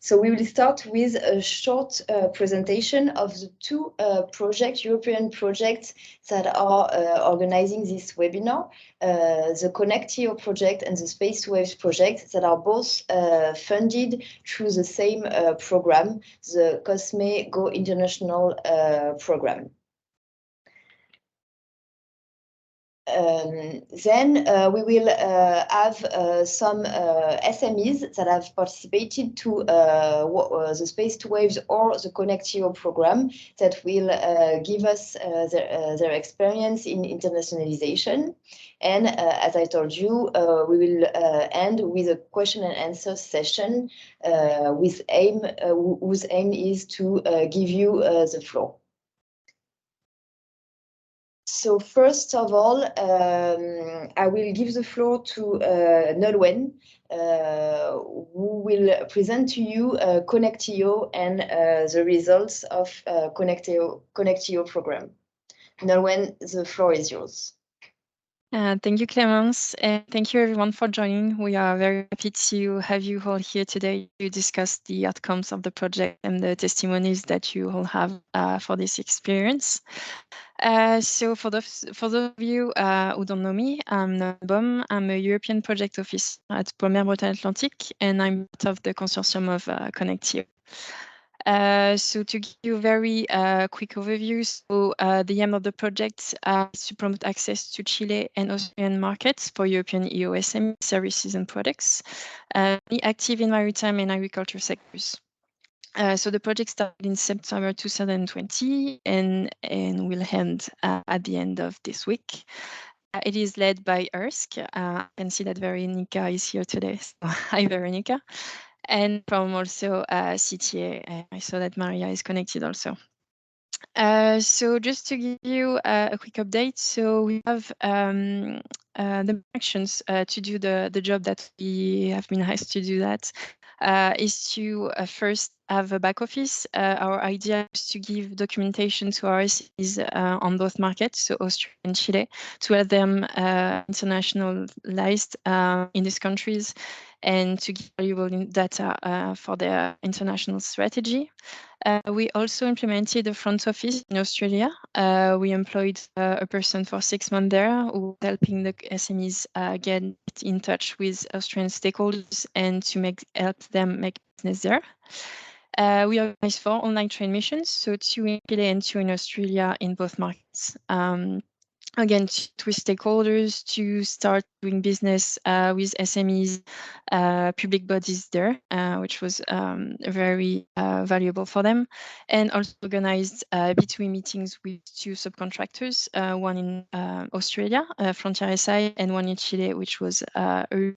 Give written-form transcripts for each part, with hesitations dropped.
So we will start with a short presentation of the two European projects that are organizing this webinar, the ConnectEO project and the Space2Waves project, that are both funded through the same program, the COSME Go International program. Then we will have some SMEs that have participated to the Space2Waves or the ConnectEO program that will give us their experience in internationalization. And as I told you, we will end with a question and answer session whose aim is to give you the floor. So first of all, I will give the floor to Nolwenn, who will present to you ConnectEO and the results of ConnectEO program. Nolwenn, the floor is yours. Thank you, Clémence, and thank you everyone for joining. We are very happy to have you all here today to discuss the outcomes of the project and the testimonies that you all have for this experience. So for those of you who don't know me, I'm Nolwenn. I'm a European project officer at Première Bretagne Atlantique, and I'm part of the consortium of ConnectEO. So to give you a very quick overview, so the aim of the project is to promote access to Chile and Australian markets for European EO SME services and products, active in maritime and agriculture sectors. So the project started in September 2020 and will end at the end of this week. It is led by ERSC. I can see that Veronica is here today. So hi, Veronica. And from also CTA. I saw that Maria is connected also. So just to give you a quick update, so we have the actions to do the job that we have been asked to do that is to first have a back office. Our idea is to give documentation to our SMEs on both markets, so Austria and Chile, to help them internationalized in these countries and to give valuable data for their international strategy. We also implemented a front office in Australia. We employed a person for 6 months there who was helping the SMEs get in touch with Australian stakeholders and to help them make business there. We organized 4 online train missions, so 2 in Chile and 2 in Australia in both markets. Again, with stakeholders to start doing business with SMEs, public bodies there, which was very valuable for them, and also organized B2B meetings with 2 subcontractors, one in Australia, Frontier SI, and one in Chile, which was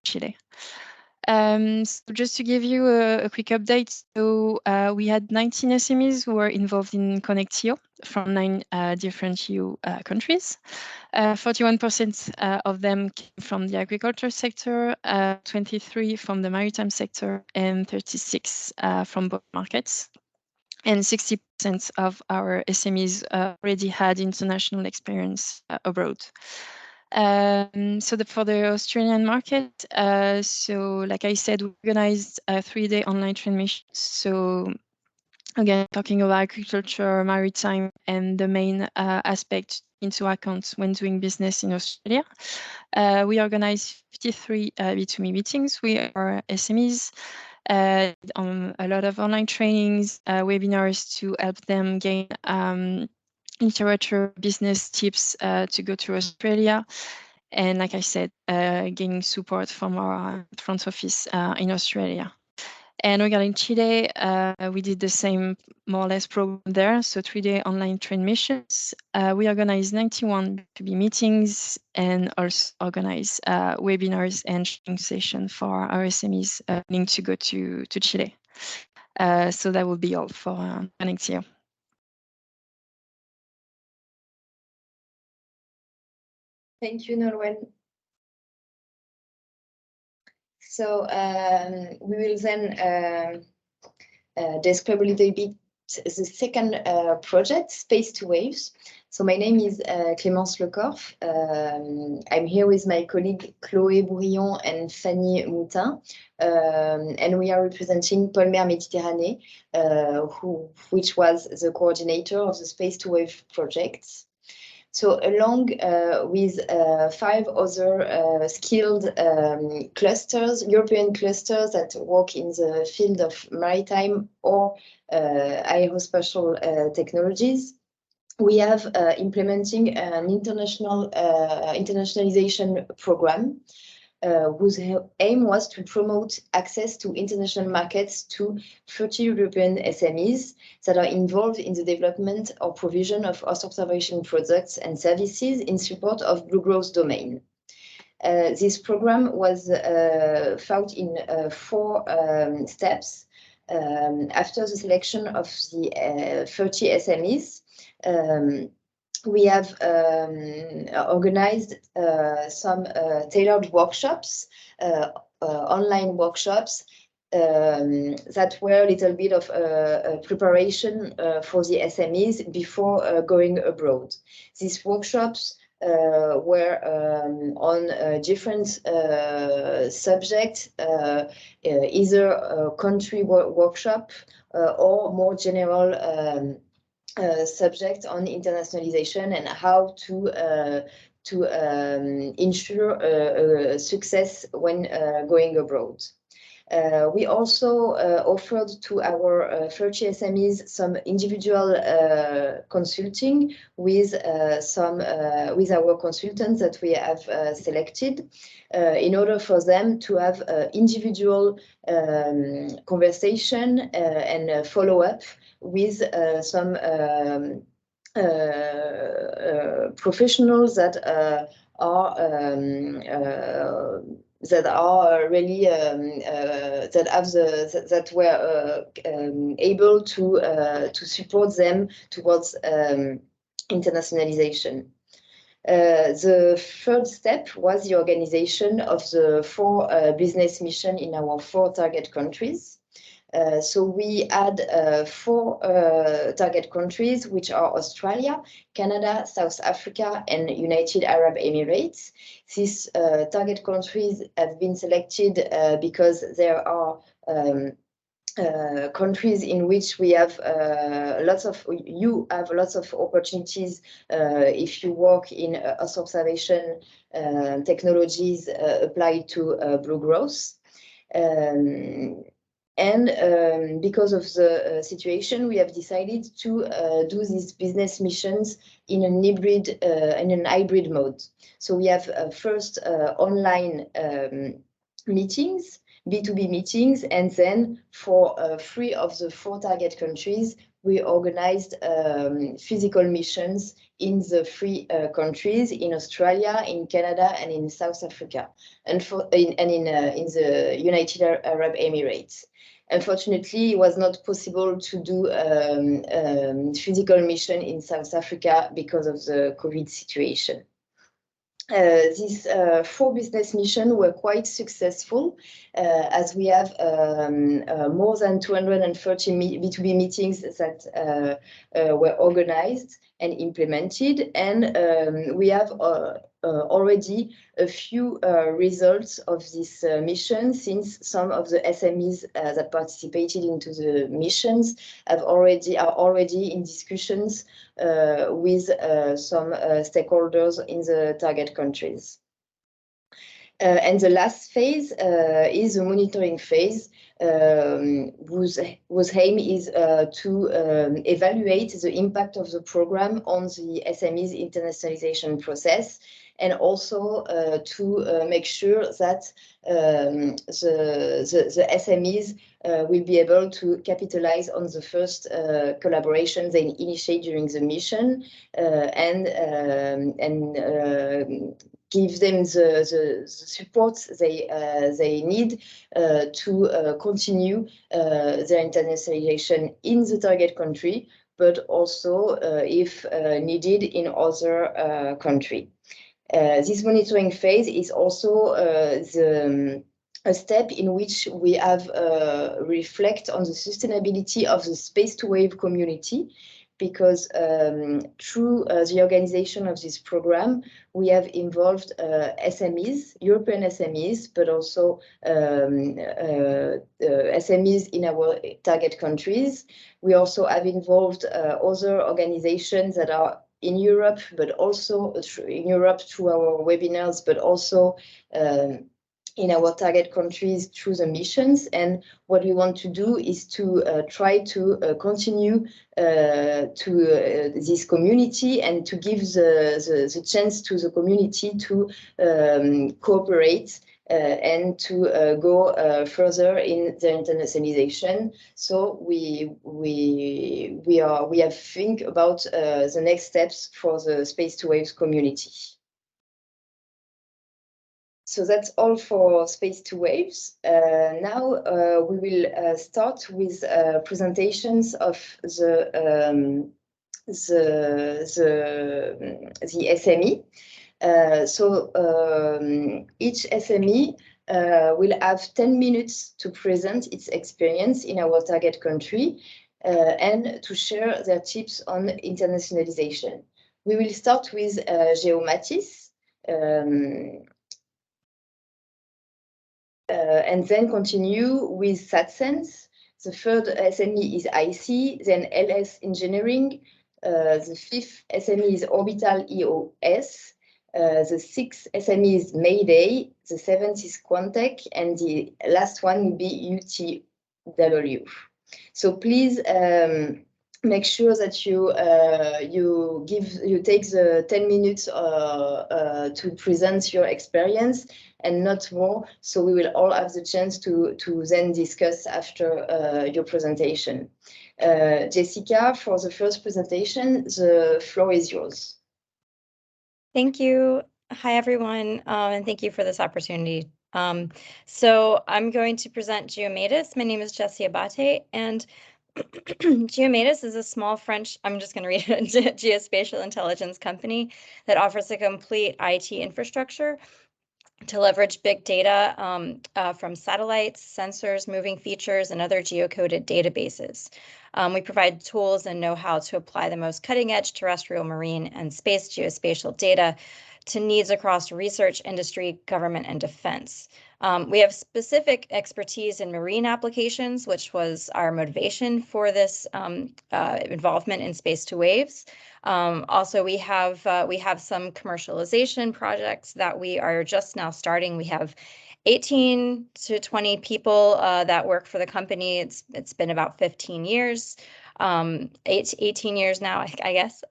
Chile. So just to give you a quick update, so we had 19 SMEs who were involved in ConnectEO from 9 different EU countries. 41% of them came from the agriculture sector, 23 from the maritime sector, and 36 from both markets. And 60% of our SMEs already had international experience abroad. So for the Australian market, so like I said, we organized 3-day online train missions. So again, talking about agriculture, maritime, and the main aspect into account when doing business in Australia. We organized 53 B2B meetings with our SMEs, on a lot of online trainings, webinars to help them gain literature, business tips to go to Australia. And like I said, gaining support from our front office in Australia. And regarding Chile, we did the same more or less program there. So 3-day online train missions. We organized 91 B2B meetings and also organized webinars and training sessions for our SMEs willing to go to Chile. So that will be all for ConnectEO. Thank you, Nolwenn. So we will then describe a little bit the second project, Space2Waves. So my name is Clémence Lecorf. I'm here with my colleague Chloé Bourillon and Fanny Moutin, and we are representing Polmer Méditerranée, which was the coordinator of the Space2Wave projects. So along with 5 other skilled clusters, European clusters that work in the field of maritime or aerospatial technologies, we have implementing an internationalization program whose aim was to promote access to international markets to 30 European SMEs that are involved in the development or provision of Earth observation products and services in support of blue growth domain. This program was fought in 4 steps. After the selection of the 30 SMEs, we have organized some tailored workshops, online workshops, that were a little bit of preparation for the SMEs before going abroad. These workshops were on different subjects, either a country workshop or more general subject on internationalization and how to ensure success when going abroad. We also offered to our 30 SMEs some individual consulting with with our consultants that we have selected in order for them to have individual conversation and follow-up with some professionals that are really that were able to support them towards internationalization. The third step was the organization of the 4 business missions in our 4 target countries. So we had 4 target countries, which are Australia, Canada, South Africa, and United Arab Emirates. These target countries have been selected because there are countries in which we have lots of opportunities if you work in Earth observation technologies applied to blue growth. And because of the situation, we have decided to do these business missions in an hybrid mode. So we have first online meetings, B2B meetings, and then for 3 of the 4 target countries, we organized physical missions in the 3 countries, in Australia, in Canada, and in South Africa, and in the United Arab Emirates. Unfortunately, it was not possible to do physical mission in South Africa because of the COVID situation. These 4 business missions were quite successful, as we have more than 230 B2B meetings that were organized and implemented, and we have already a few results of this mission, since some of the SMEs that participated into the missions are already in discussions with some stakeholders in the target countries. And the last phase is the monitoring phase, whose aim is to evaluate the impact of the program on the SMEs internationalization process, and also to make sure that the SMEs will be able to capitalize on the first collaboration they initiate during the mission, and give them the support they need to continue their internationalization in the target country, but also if needed in other country. This monitoring phase is also a step in which we have reflect on the sustainability of the Space2Wave community, because through the organization of this program, we have involved SMEs, European SMEs, but also SMEs in our target countries. We also have involved other organizations that are in Europe, but also in Europe through our webinars, but also in our target countries through the missions. And what we want to do is to try to continue to this community and to give the chance to the community to cooperate and to go further in the internationalization. So we have think about the next steps for the Space2Waves community. So that's all for Space2Waves. Now we will start with presentations of the SME. So each SME will have 10 minutes to present its experience in our target country and to share their tips on internationalization. We will start with Geomatis. And then continue with SatSense. The third SME is IC, then LS Engineering. The fifth SME is Orbital EOS. The sixth SME is Mayday. The seventh is Quantec, and the last one will be UTW. So please make sure that you take the 10 minutes to present your experience and not more. So we will all have the chance to then discuss after your presentation. Jessica, for the first presentation, the floor is yours. Thank you. Hi, everyone, and thank you for this opportunity. So I'm going to present Geomatis. My name is Jessie Abate, and Geomatis is a small French, I'm just going to read it, geospatial intelligence company that offers a complete IT infrastructure to leverage big data from satellites, sensors, moving features, and other geocoded databases. We provide tools and know-how to apply the most cutting-edge terrestrial, marine, and space geospatial data to needs across research, industry, government, and defense. We have specific expertise in marine applications, which was our motivation for this involvement in Space2Waves. Also, we have some commercialization projects that we are just now starting. We have 18 to 20 people that work for the company. It's been about 15 years, 18 years now, I guess.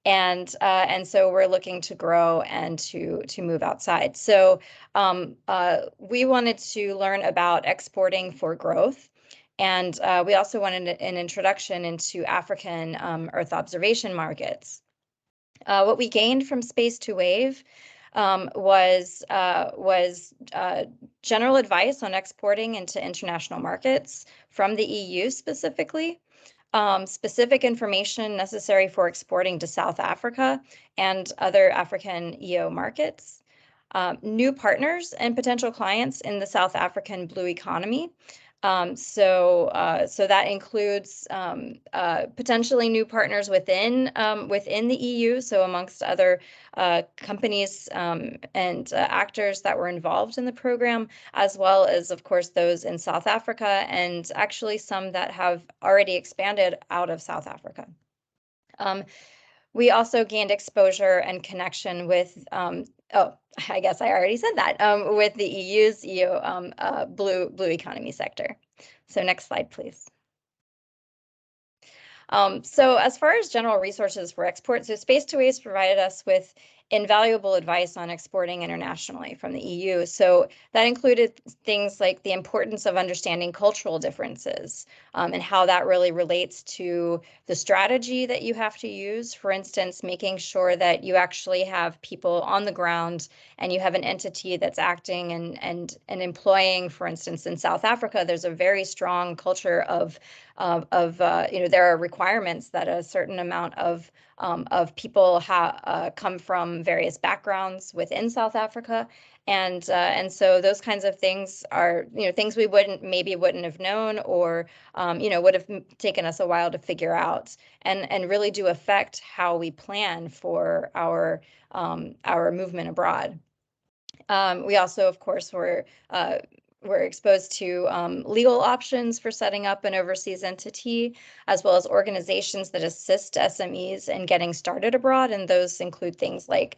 And so we're looking to grow and to move outside. So we wanted to learn about exporting for growth. And we also wanted an introduction into African Earth observation markets. What we gained from Space2Wave was general advice on exporting into international markets from the EU specifically, specific information necessary for exporting to South Africa and other African EO markets, new partners and potential clients in the South African blue economy. So that includes potentially new partners within the EU, so amongst other companies and actors that were involved in the program, as well as, of course, those in South Africa, and actually some that have already expanded out of South Africa. We also gained exposure and connection with, I guess I already said that, with the EU's blue economy sector. So next slide, please. So as far as general resources for export, so Space2Waves provided us with invaluable advice on exporting internationally from the EU. So that included things like the importance of understanding cultural differences and how that really relates to the strategy that you have to use. For instance, making sure that you actually have people on the ground and you have an entity that's acting and employing. For instance, in South Africa, there's a very strong culture of there are requirements that a certain amount of people come from various backgrounds within South Africa. And so those kinds of things are, things we wouldn't have known, or, would have taken us a while to figure out, and really do affect how we plan for our movement abroad. We also, of course, were exposed to legal options for setting up an overseas entity, as well as organizations that assist SMEs in getting started abroad. And those include things like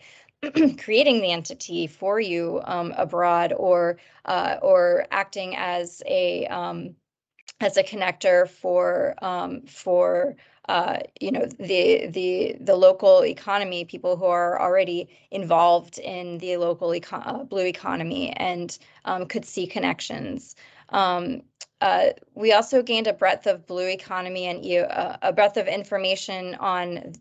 creating the entity for you abroad, or acting as a connector for the local economy, people who are already involved in the local blue economy and could see connections. We also gained a breadth of blue economy and a breadth of information on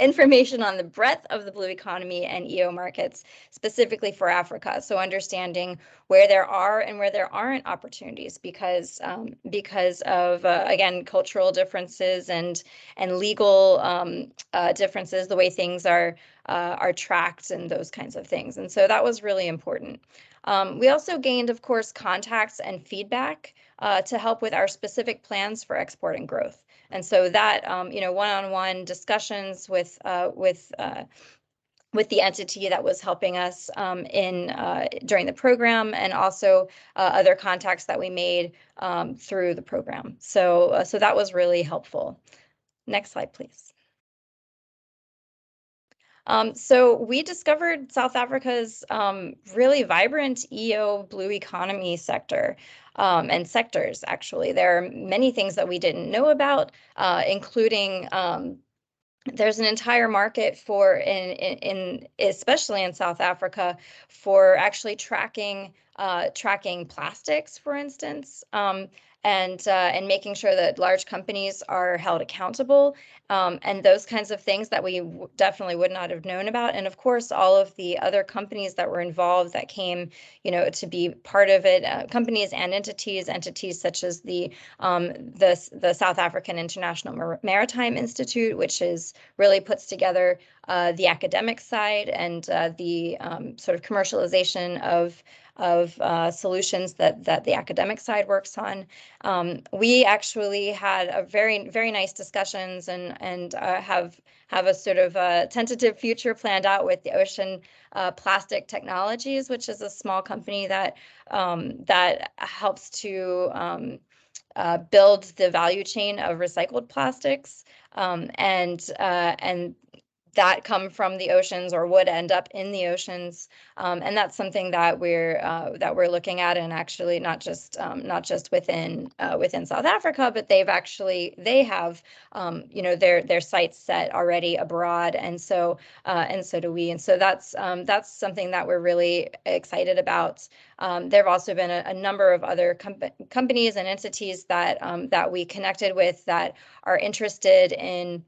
information on the breadth of the blue economy and EO markets, specifically for Africa. So understanding where there are and where there aren't opportunities because of again, cultural differences and legal differences, the way things are tracked and those kinds of things. And so that was really important. We also gained, of course, contacts and feedback to help with our specific plans for export and growth. And so that, one-on-one discussions with the entity that was helping us during the program, and also other contacts that we made through the program. So that was really helpful. Next slide, please. So we discovered South Africa's really vibrant EO blue economy sector. And sectors, actually. There are many things that we didn't know about, including there's an entire market for, especially in South Africa, for actually tracking plastics, for instance, and making sure that large companies are held accountable, and those kinds of things that we definitely would not have known about. And of course, all of the other companies that were involved that came, to be part of it, companies and entities such as the South African International Maritime Institute, which really puts together the academic side and the sort of commercialization of solutions that the academic side works on. We actually had a very, very nice discussions and have a sort of tentative future planned out with the Ocean Plastic Technologies, which is a small company that helps to build the value chain of recycled plastics, and that come from the oceans or would end up in the oceans, and that's something that we're looking at, and actually not just within South Africa, but they have their sights set already abroad, and so do we, and so that's something that we're really excited about. There have also been a number of other companies and entities that we connected with that are interested in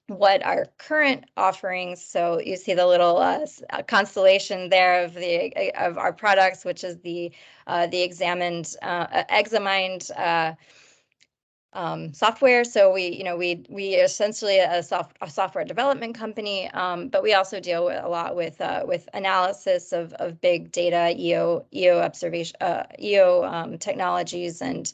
what our current offerings. So you see the little constellation there of our products, which is the examined Examind software. So we essentially a software development company, but we also deal a lot with analysis of big data, EO observation, EO technologies and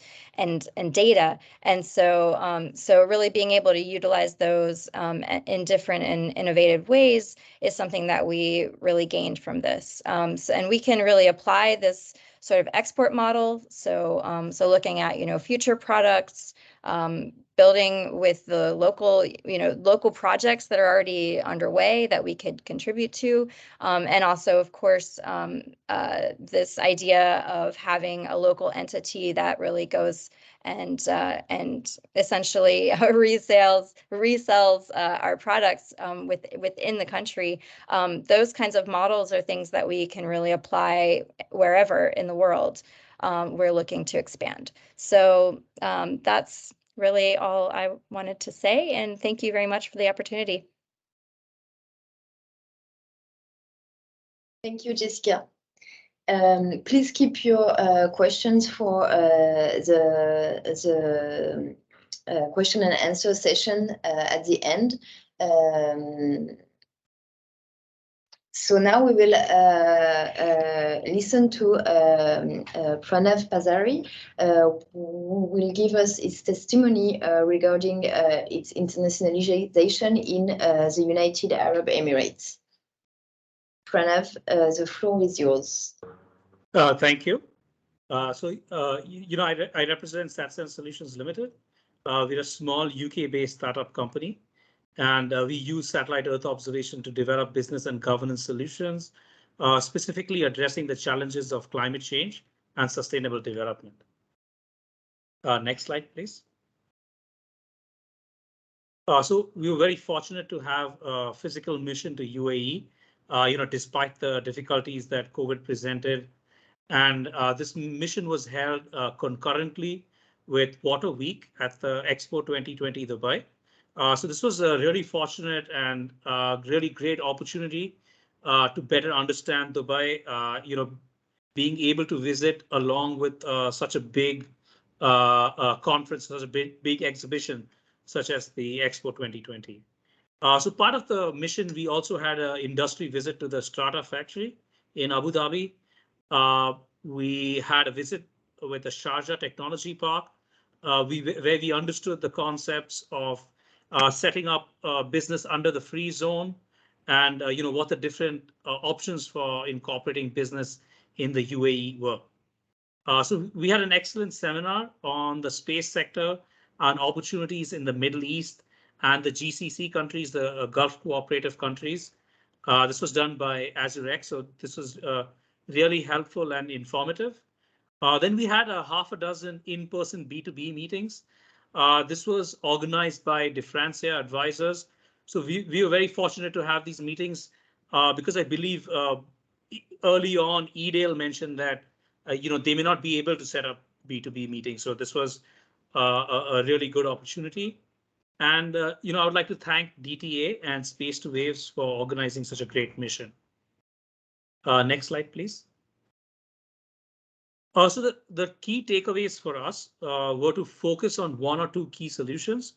data, and so really being able to utilize those in different and innovative ways is something that we really gained from this. And we can really apply this sort of export model. So looking at future products, building with the local projects that are already underway that we could contribute to, and also, of course, this idea of having a local entity that really goes and essentially resells our products within the country. Those kinds of models are things that we can really apply wherever in the world we're looking to expand. So that's really all I wanted to say, and thank you very much for the opportunity. Thank you, Jessica. Please keep your questions for the question and answer session at the end. So now we will listen to Pranav Pazari, who will give us its testimony regarding its internationalization in the United Arab Emirates. Pranav, the floor is yours. Thank you. I represent SatSense Solutions Limited. We're a small UK-based startup company, and we use satellite Earth observation to develop business and governance solutions, specifically addressing the challenges of climate change and sustainable development. Next slide, please. So we were very fortunate to have a physical mission to UAE, despite the difficulties that COVID presented. And this mission was held concurrently with Water Week at the Expo 2020 Dubai. So this was a really fortunate and really great opportunity to better understand Dubai, being able to visit along with such a big conference, such a big exhibition, such as the Expo 2020. So part of the mission, we also had an industry visit to the Strata factory in Abu Dhabi. We had a visit with the Sharjah Technology Park, where we understood the concepts of setting up business under the free zone, and what the different options for incorporating business in the UAE were. So we had an excellent seminar on the space sector and opportunities in the Middle East and the GCC countries, the Gulf Cooperative countries. This was done by AzureX, so this was really helpful and informative. Then we had a half a dozen in-person B2B meetings. This was organized by DeFrancia Advisors. So we were very fortunate to have these meetings because I believe early on, EDALE mentioned that they may not be able to set up B2B meetings. So this was a really good opportunity. And I would like to thank DTA and Space2Waves for organizing such a great mission. Next slide, please. So the key takeaways for us were to focus on one or two key solutions.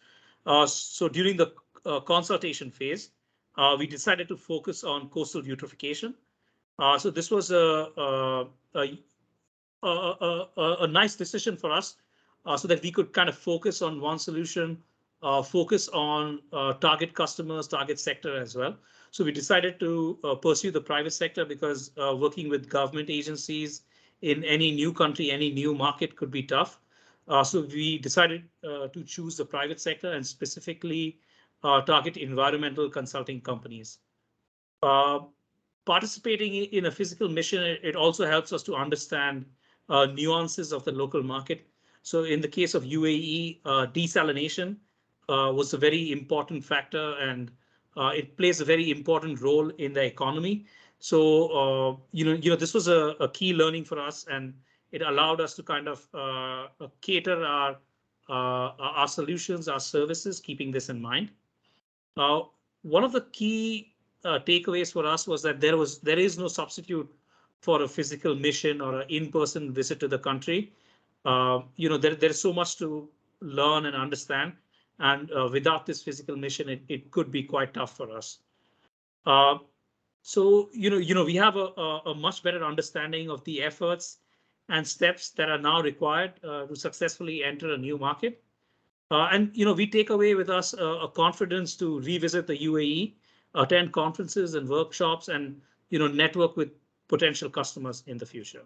So during the consultation phase, we decided to focus on coastal eutrophication. So this was a nice decision for us, so that we could kind of focus on one solution, focus on target customers, target sector as well. So we decided to pursue the private sector because working with government agencies in any new country, any new market could be tough. So we decided to choose the private sector and specifically target environmental consulting companies. Participating in a physical mission, it also helps us to understand nuances of the local market. So in the case of UAE, desalination was a very important factor, and it plays a very important role in the economy. So this was a key learning for us, and it allowed us to kind of cater our solutions, our services, keeping this in mind. One of the key takeaways for us was that there is no substitute for a physical mission or an in-person visit to the country. There's so much to learn and understand, and without this physical mission, it could be quite tough for us. So we have a much better understanding of the efforts and steps that are now required to successfully enter a new market. And we take away with us a confidence to revisit the UAE, attend conferences and workshops, and network with potential customers in the future.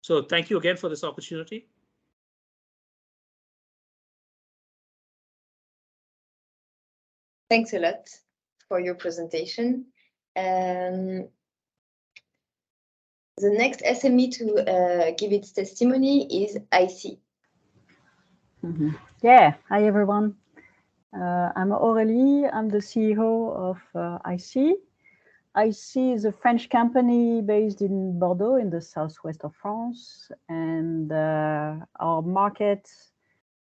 So thank you again for this opportunity. Thanks a lot for your presentation. The next SME to give its testimony is IC. Yeah, hi everyone. I'm Aurélie. I'm the CEO of IC. IC is a French company based in Bordeaux in the southwest of France, and our market,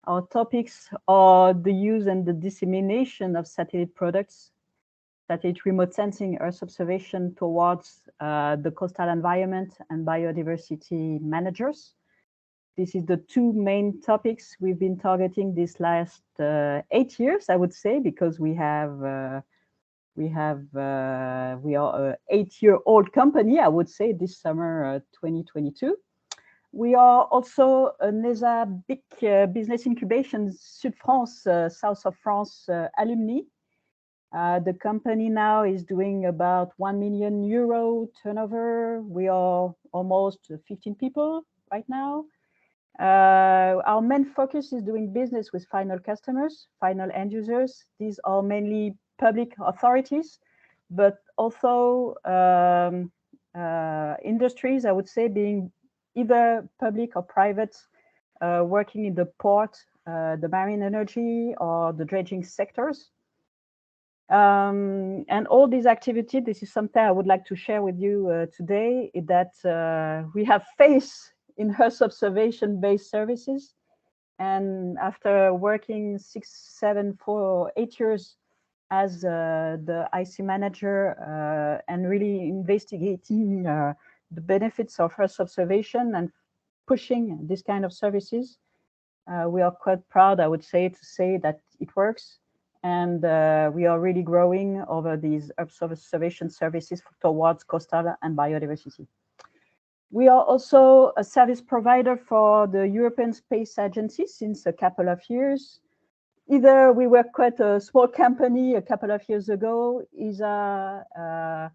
our topics are the use and the dissemination of satellite products, satellite remote sensing, Earth observation towards the coastal environment and biodiversity managers. This is the two main topics we've been targeting this last 8 years, I would say, because we are an 8-year-old company, I would say, this summer 2022. We are also an ESA big business incubation, Sud France, south of France alumni. The company now is doing about 1 million euro turnover. We are almost 15 people right now. Our main focus is doing business with final customers, final end users. These are mainly public authorities, but also industries, I would say, being either public or private, working in the port, the marine energy, or the dredging sectors. And all these activities, this is something I would like to share with you today, is that we have faith in Earth observation-based services. And after working 6, 7, 4, 8 years as the IC manager and really investigating the benefits of Earth observation and pushing this kind of services, we are quite proud, I would say, to say that it works. And we are really growing over these observation services towards coastal and biodiversity. We are also a service provider for the European Space Agency since a couple of years. Either we were quite a small company a couple of years ago, ESA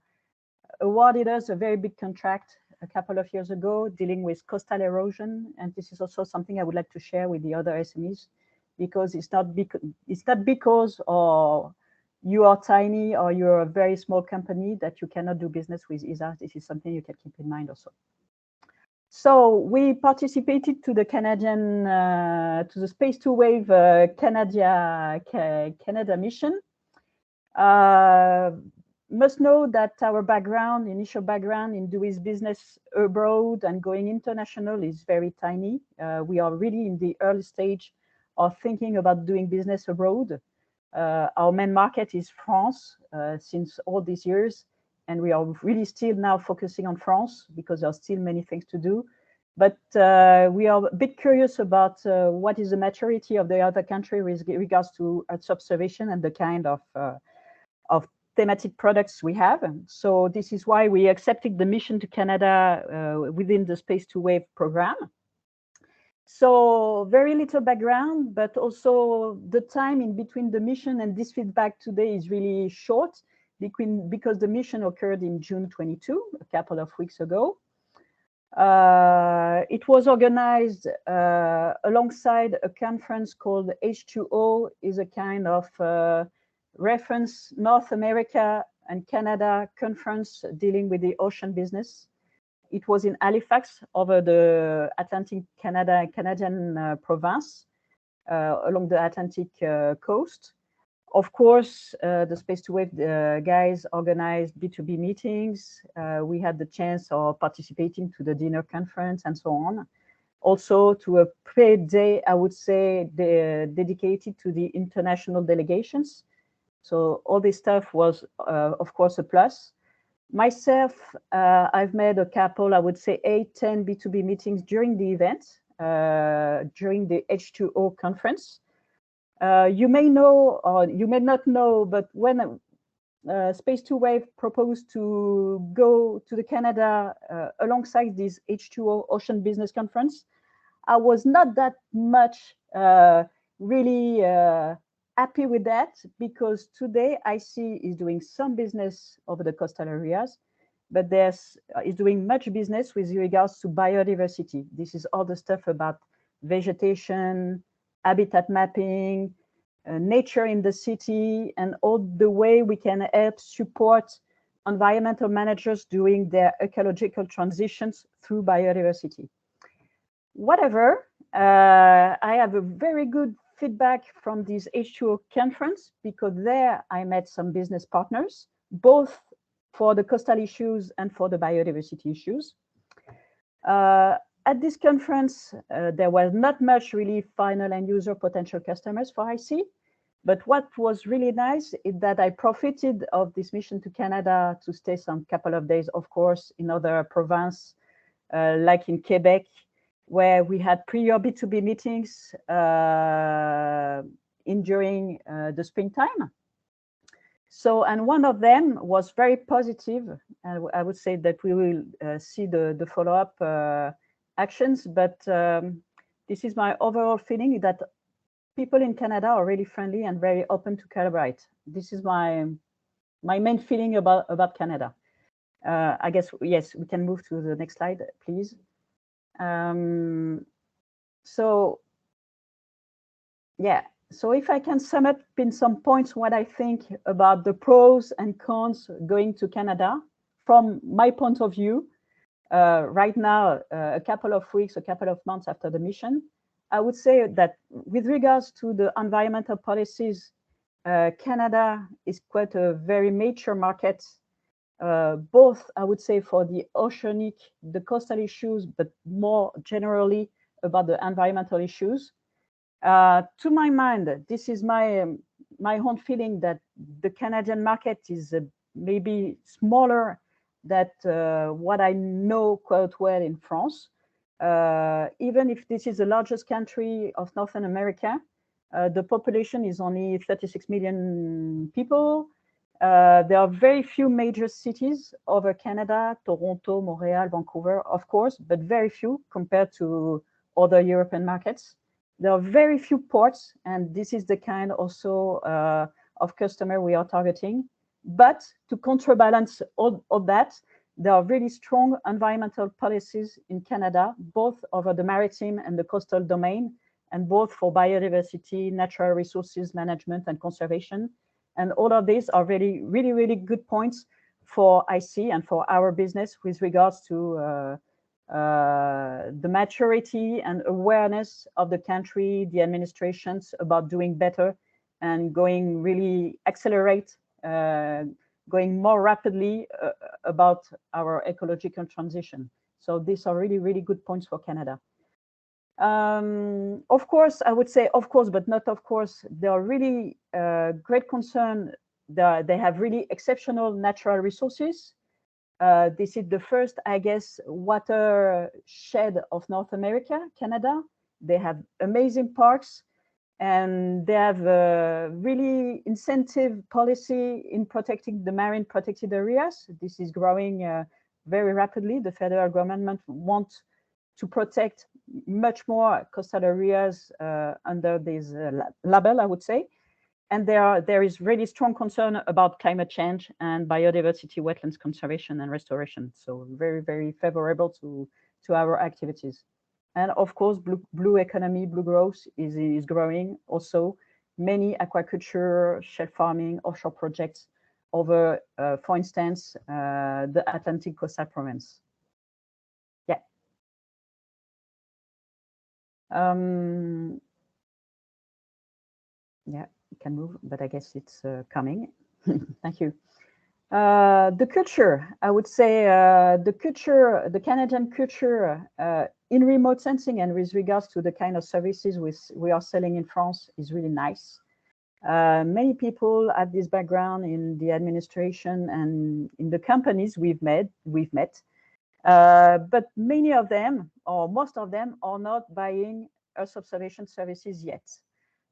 awarded us a very big contract a couple of years ago dealing with coastal erosion. And this is also something I would like to share with the other SMEs, because it's not because you are tiny or you're a very small company that you cannot do business with ESA. This is something you can keep in mind also. So we participated to the Canadian, to the Space2Wave Canada mission. Must know that our background, initial background in doing business abroad and going international is very tiny. We are really in the early stage of thinking about doing business abroad. Our main market is France since all these years, and we are really still now focusing on France because there are still many things to do. But we are a bit curious about what is the maturity of the other country with regards to Earth observation and the kind of thematic products we have. So this is why we accepted the mission to Canada within the Space2Wave program. So very little background, but also the time in between the mission and this feedback today is really short because the mission occurred in June 22, a couple of weeks ago. It was organized alongside a conference called H2O, is a kind of reference North America and Canada conference dealing with the ocean business. It was in Halifax over the Atlantic Canadian province along the Atlantic coast. Of course, the Space2Wave guys organized B2B meetings. We had the chance of participating to the dinner conference and so on. Also to a pre-day, I would say, dedicated to the international delegations. So all this stuff was, of course, a plus. Myself, I've made a couple, I would say 8, 10 B2B meetings during the event, during the H2O conference. You may know, or you may not know, but when Space2Wave proposed to go to the Canada alongside this H2O Ocean Business Conference, I was not that much really happy with that, because today IC is doing some business over the coastal areas, but is doing much business with regards to biodiversity. This is all the stuff about vegetation, habitat mapping, nature in the city, and all the way we can help support environmental managers doing their ecological transitions through biodiversity. Whatever, I have a very good feedback from this H2O conference, because there I met some business partners, both for the coastal issues and for the biodiversity issues. At this conference, there was not much really final end user potential customers for IC, but what was really nice is that I profited of this mission to Canada to stay some couple of days, of course, in other provinces, like in Quebec, where we had prior B2B meetings during the springtime. So, and one of them was very positive, and I would say that we will see the follow-up actions, but this is my overall feeling that people in Canada are really friendly and very open to collaborate. This is my main feeling about Canada. I guess, yes, we can move to the next slide, please. So, yeah. So if I can sum up in some points what I think about the pros and cons going to Canada, from my point of view, right now, a couple of weeks, a couple of months after the mission, I would say that with regards to the environmental policies, Canada is quite a very mature market, both, I would say, for the oceanic, the coastal issues, but more generally about the environmental issues. To my mind, this is my own feeling that the Canadian market is maybe smaller than what I know quite well in France. Even if this is the largest country of Northern America, the population is only 36 million people. There are very few major cities over Canada, Toronto, Montreal, Vancouver, of course, but very few compared to other European markets. There are very few ports, and this is the kind also of customer we are targeting. But to counterbalance all of that, there are really strong environmental policies in Canada, both over the maritime and the coastal domain, and both for biodiversity, natural resources management, and conservation. And all of these are really, really, really good points for IC and for our business with regards to the maturity and awareness of the country, the administrations about doing better and going really accelerate, going more rapidly about our ecological transition. So these are really, really good points for Canada. Of course, I would say, of course, but not of course, there are really great concern. They have really exceptional natural resources. This is the first, I guess, watershed of North America, Canada. They have amazing parks, and they have a really incentive policy in protecting the marine protected areas. This is growing very rapidly. The federal government wants to protect much more coastal areas under this label, I would say. And there is really strong concern about climate change and biodiversity, wetlands conservation and restoration. So very, very favorable to our activities. And of course, blue economy, blue growth is growing. Also, many aquaculture, shell farming, offshore projects over, for instance, the Atlantic coastal province. Yeah. Yeah, you can move, but I guess it's coming. Thank you. The culture, I would say the Canadian culture in remote sensing and with regards to the kind of services we are selling in France is really nice. Many people have this background in the administration and in the companies we've met, but many of them, or most of them, are not buying Earth observation services yet.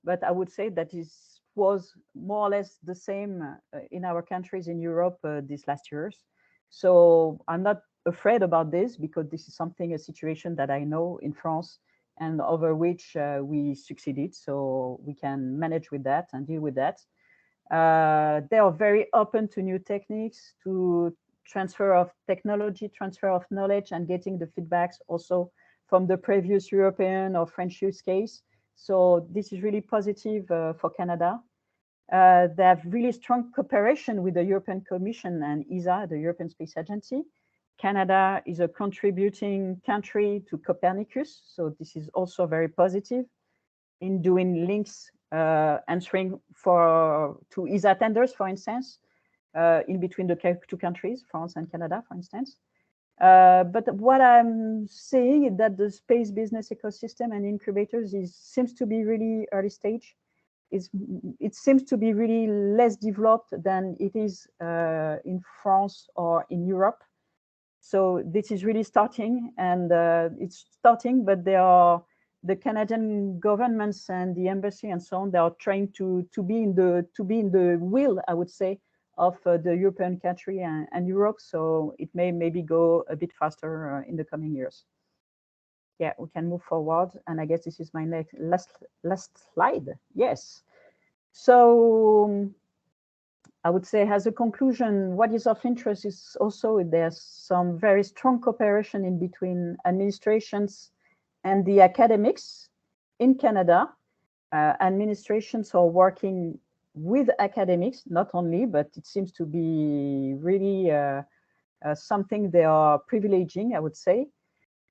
But I would say that this was more or less the same in our countries in Europe these last years. So I'm not afraid about this because this is a situation that I know in France and over which we succeeded. So we can manage with that and deal with that. They are very open to new techniques, to transfer of technology, transfer of knowledge, and getting the feedbacks also from the previous European or French use case. So this is really positive for Canada. They have really strong cooperation with the European Commission and ESA, the European Space Agency. Canada is a contributing country to Copernicus, so this is also very positive in doing links, answering to ESA tenders, for instance, in between the two countries, France and Canada, for instance. But what I'm seeing is that the space business ecosystem and incubators seems to be really early stage. It seems to be really less developed than it is in France or in Europe. So this is really starting, and it's starting, but the Canadian governments and the embassy and so on, they are trying to be in the will, I would say, of the European country and Europe. So it may maybe go a bit faster in the coming years. Yeah, we can move forward, and I guess this is my last slide. Yes. So I would say, as a conclusion, what is of interest is also there's some very strong cooperation in between administrations and the academics in Canada. Administrations are working with academics, not only, but it seems to be really something they are privileging, I would say.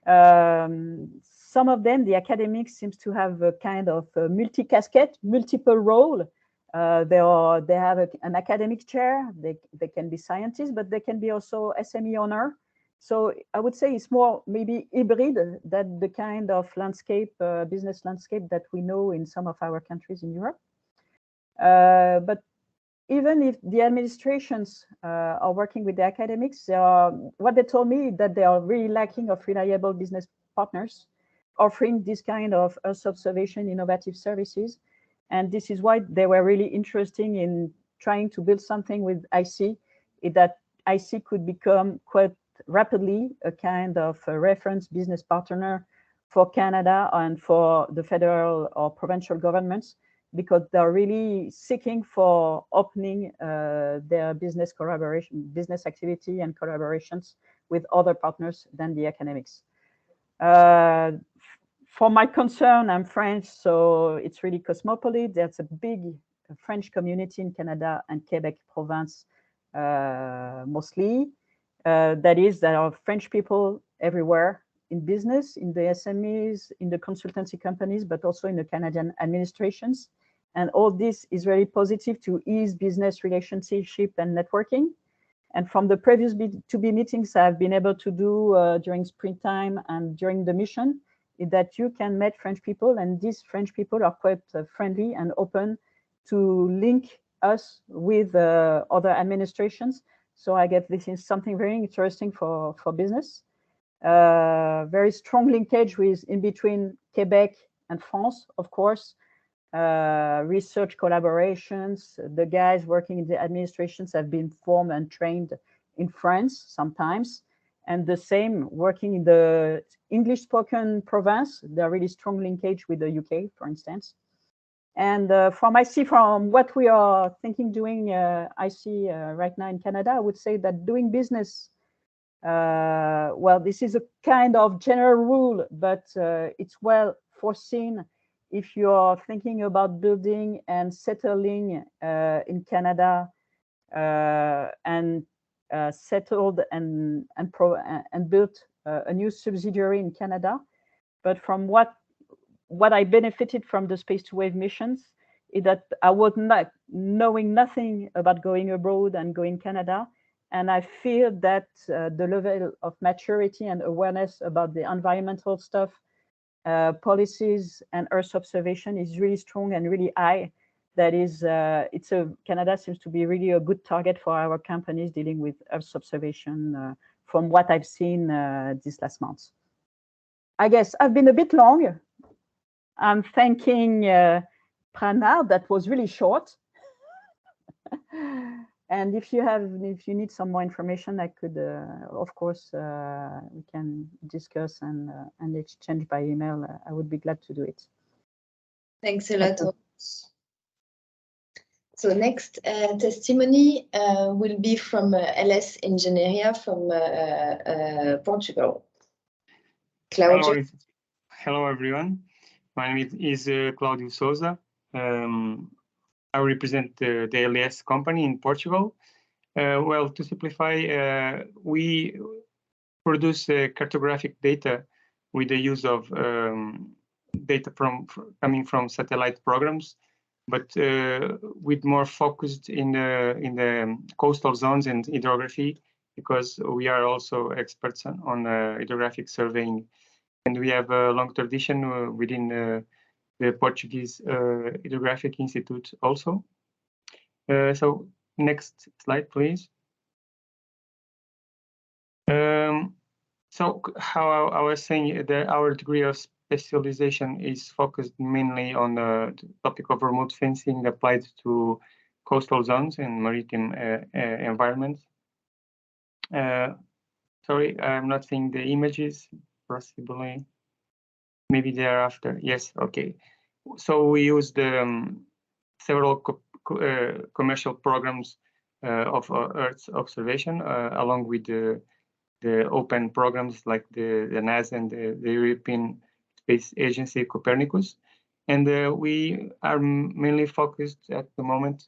Some of them, the academics, seems to have a kind of multi-casquette, multiple role. They have an academic chair. They can be scientists, but they can be also SME owner. So I would say it's more maybe hybrid than the kind of landscape, business landscape that we know in some of our countries in Europe. But even if the administrations are working with the academics, what they told me is that they are really lacking of reliable business partners offering this kind of Earth observation innovative services. And this is why they were really interested in trying to build something with IC, that IC could become quite rapidly a kind of a reference business partner for Canada and for the federal or provincial governments, because they're really seeking for opening their business collaboration, business activity and collaborations with other partners than the academics. For my concern, I'm French, so it's really cosmopolitan. There's a big French community in Canada and Quebec province, mostly. There are French people everywhere in business, in the SMEs, in the consultancy companies, but also in the Canadian administrations. And all this is very positive to ease business relationship and networking. And from the previous B2B meetings I've been able to do during springtime and during the mission, is that you can meet French people, and these French people are quite friendly and open to link us with other administrations. So I guess this is something very interesting for business. Very strong linkage with in between Quebec and France, of course. Research collaborations. The guys working in the administrations have been formed and trained in France sometimes. And the same working in the English-spoken province. They're really strong linkage with the UK, for instance. And from what we are thinking doing IC right now in Canada, I would say that doing business, well, this is a kind of general rule, but it's well foreseen if you are thinking about building and settling in Canada and settled and built a new subsidiary in Canada. But from what I benefited from the Space2Wave missions is that I was not knowing nothing about going abroad and going Canada. And I feel that the level of maturity and awareness about the environmental stuff, policies and Earth observation is really strong and really high. That is, Canada seems to be really a good target for our companies dealing with Earth observation from what I've seen this last month. I guess I've been a bit long. I'm thanking Prana, that was really short. And if you need some more information, I could, of course, we can discuss and exchange by email. I would be glad to do it. Thanks a lot. So next testimony will be from LS Engenharia from Portugal. Claudio. Hello, everyone. My name is Claudio Souza. I represent the LS company in Portugal. Well, to simplify, we produce cartographic data with the use of data coming from satellite programs, but with more focused in the coastal zones and hydrography, because we are also experts on hydrographic surveying, and we have a long tradition within the Portuguese Hydrographic Institute also. So next slide, please. So how I was saying that our degree of specialization is focused mainly on the topic of remote sensing applied to coastal zones and maritime environments. Sorry, I'm not seeing the images, possibly. Maybe thereafter. Yes, okay. So we used several commercial programs of Earth observation along with the open programs like the NASA and the European Space Agency Copernicus. And we are mainly focused at the moment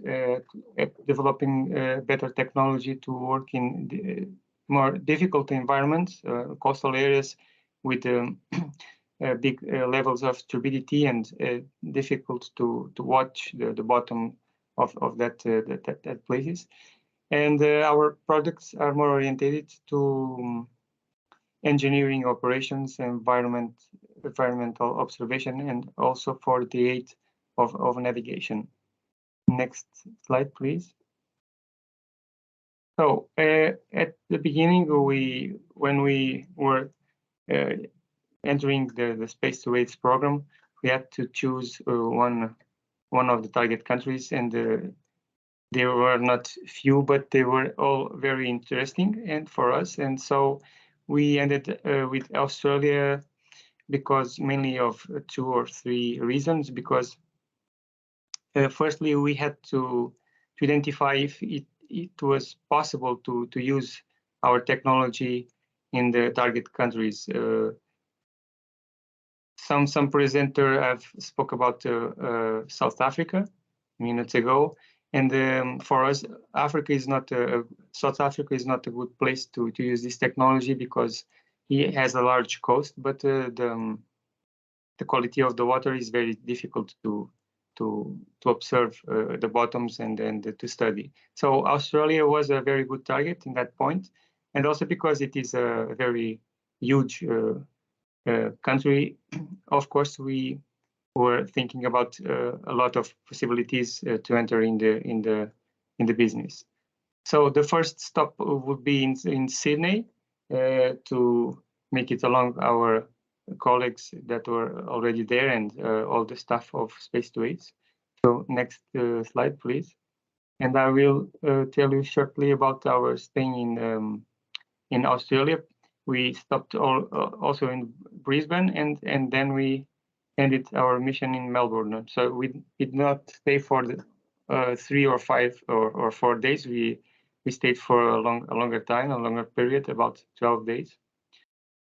at developing better technology to work in the more difficult environments, coastal areas with big levels of turbidity and difficult to watch the bottom of that places. And our products are more oriented to engineering operations, environmental observation, and also for the aid of navigation. Next slide, please. So at the beginning, when we were entering the Space2Waves program, we had to choose one of the target countries, and there were not few, but they were all very interesting and for us. And so we ended with Australia because mainly of 2 or 3 reasons. Because firstly, we had to identify if it was possible to use our technology in the target countries. Some presenter have spoke about South Africa minutes ago, and for us, South Africa is not a good place to use this technology because it has a large coast, but the quality of the water is very difficult to observe the bottoms and to study. So Australia was a very good target in that point, and also because it is a very huge country. Of course, we were thinking about a lot of possibilities to enter in the business. So the first stop would be in Sydney to make it along our colleagues that were already there and all the staff of Space2Waves. So next slide, please. And I will tell you shortly about our staying in Australia. We stopped also in Brisbane, and then we ended our mission in Melbourne. So we did not stay for the 3 or 5 or 4 days. We stayed for a longer time, a longer period, about 12 days.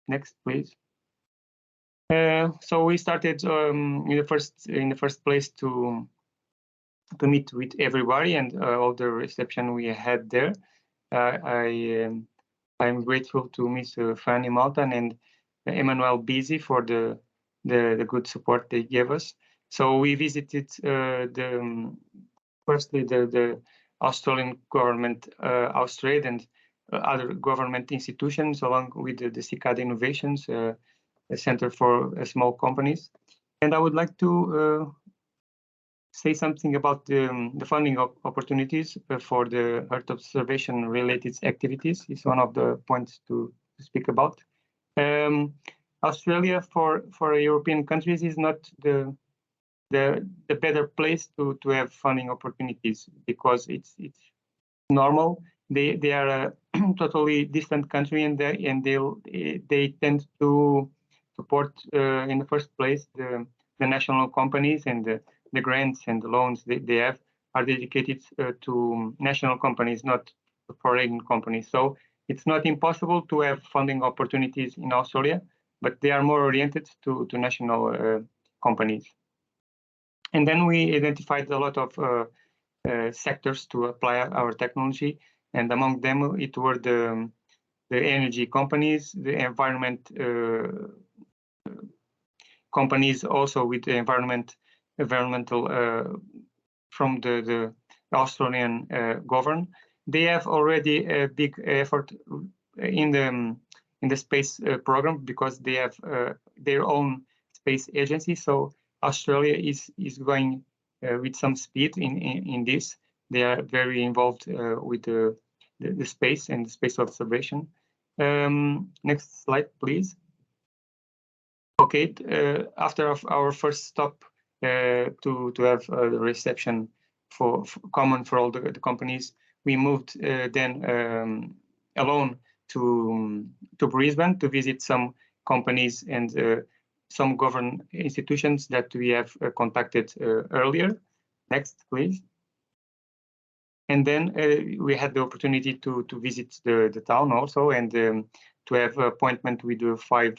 Next, please. So we started in the first place to meet with everybody and all the reception we had there. I'm grateful to Ms. Fanny Malton and Emmanuel Busy for the good support they gave us. So we visited firstly the Australian government, Austrade, and other government institutions, along with the Cicada Innovations, a center for small companies. And I would like to say something about the funding opportunities for the Earth observation related activities. Is one of the points to speak about. Australia for European countries is not the better place to have funding opportunities, because it's normal. They are a totally distant country, and they tend to support in the first place the national companies, and the grants and the loans they have are dedicated to national companies, not foreign companies. So it's not impossible to have funding opportunities in Australia, but they are more oriented to national companies. And then we identified a lot of sectors to apply our technology, and among them it were the energy companies, the environment companies, also with the environmental from the Australian government. They have already a big effort in the space program, because they have their own space agency. So Australia is going with some speed in this. They are very involved with the space and the space observation. Next slide, please. Okay, after our first stop to have a reception for common for all the companies, we moved then alone to Brisbane to visit some companies and some government institutions that we have contacted earlier. Next, please. And then we had the opportunity to visit the town also, and to have an appointment with five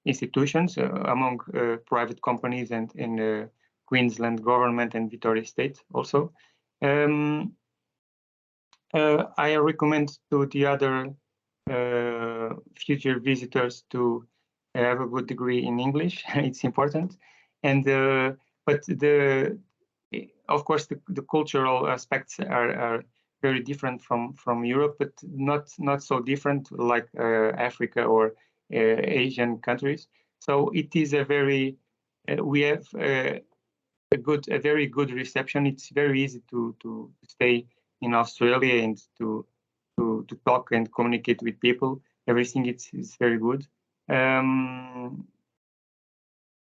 institutions among private companies and in Queensland government and Victoria State also. I recommend to the other future visitors to have a good degree in English. It's important, and but of course the cultural aspects are very different from Europe, but not so different like Africa or Asian countries. So it is a very we have a very good reception. It's very easy to stay in Australia and to talk and communicate with people. Everything is very good.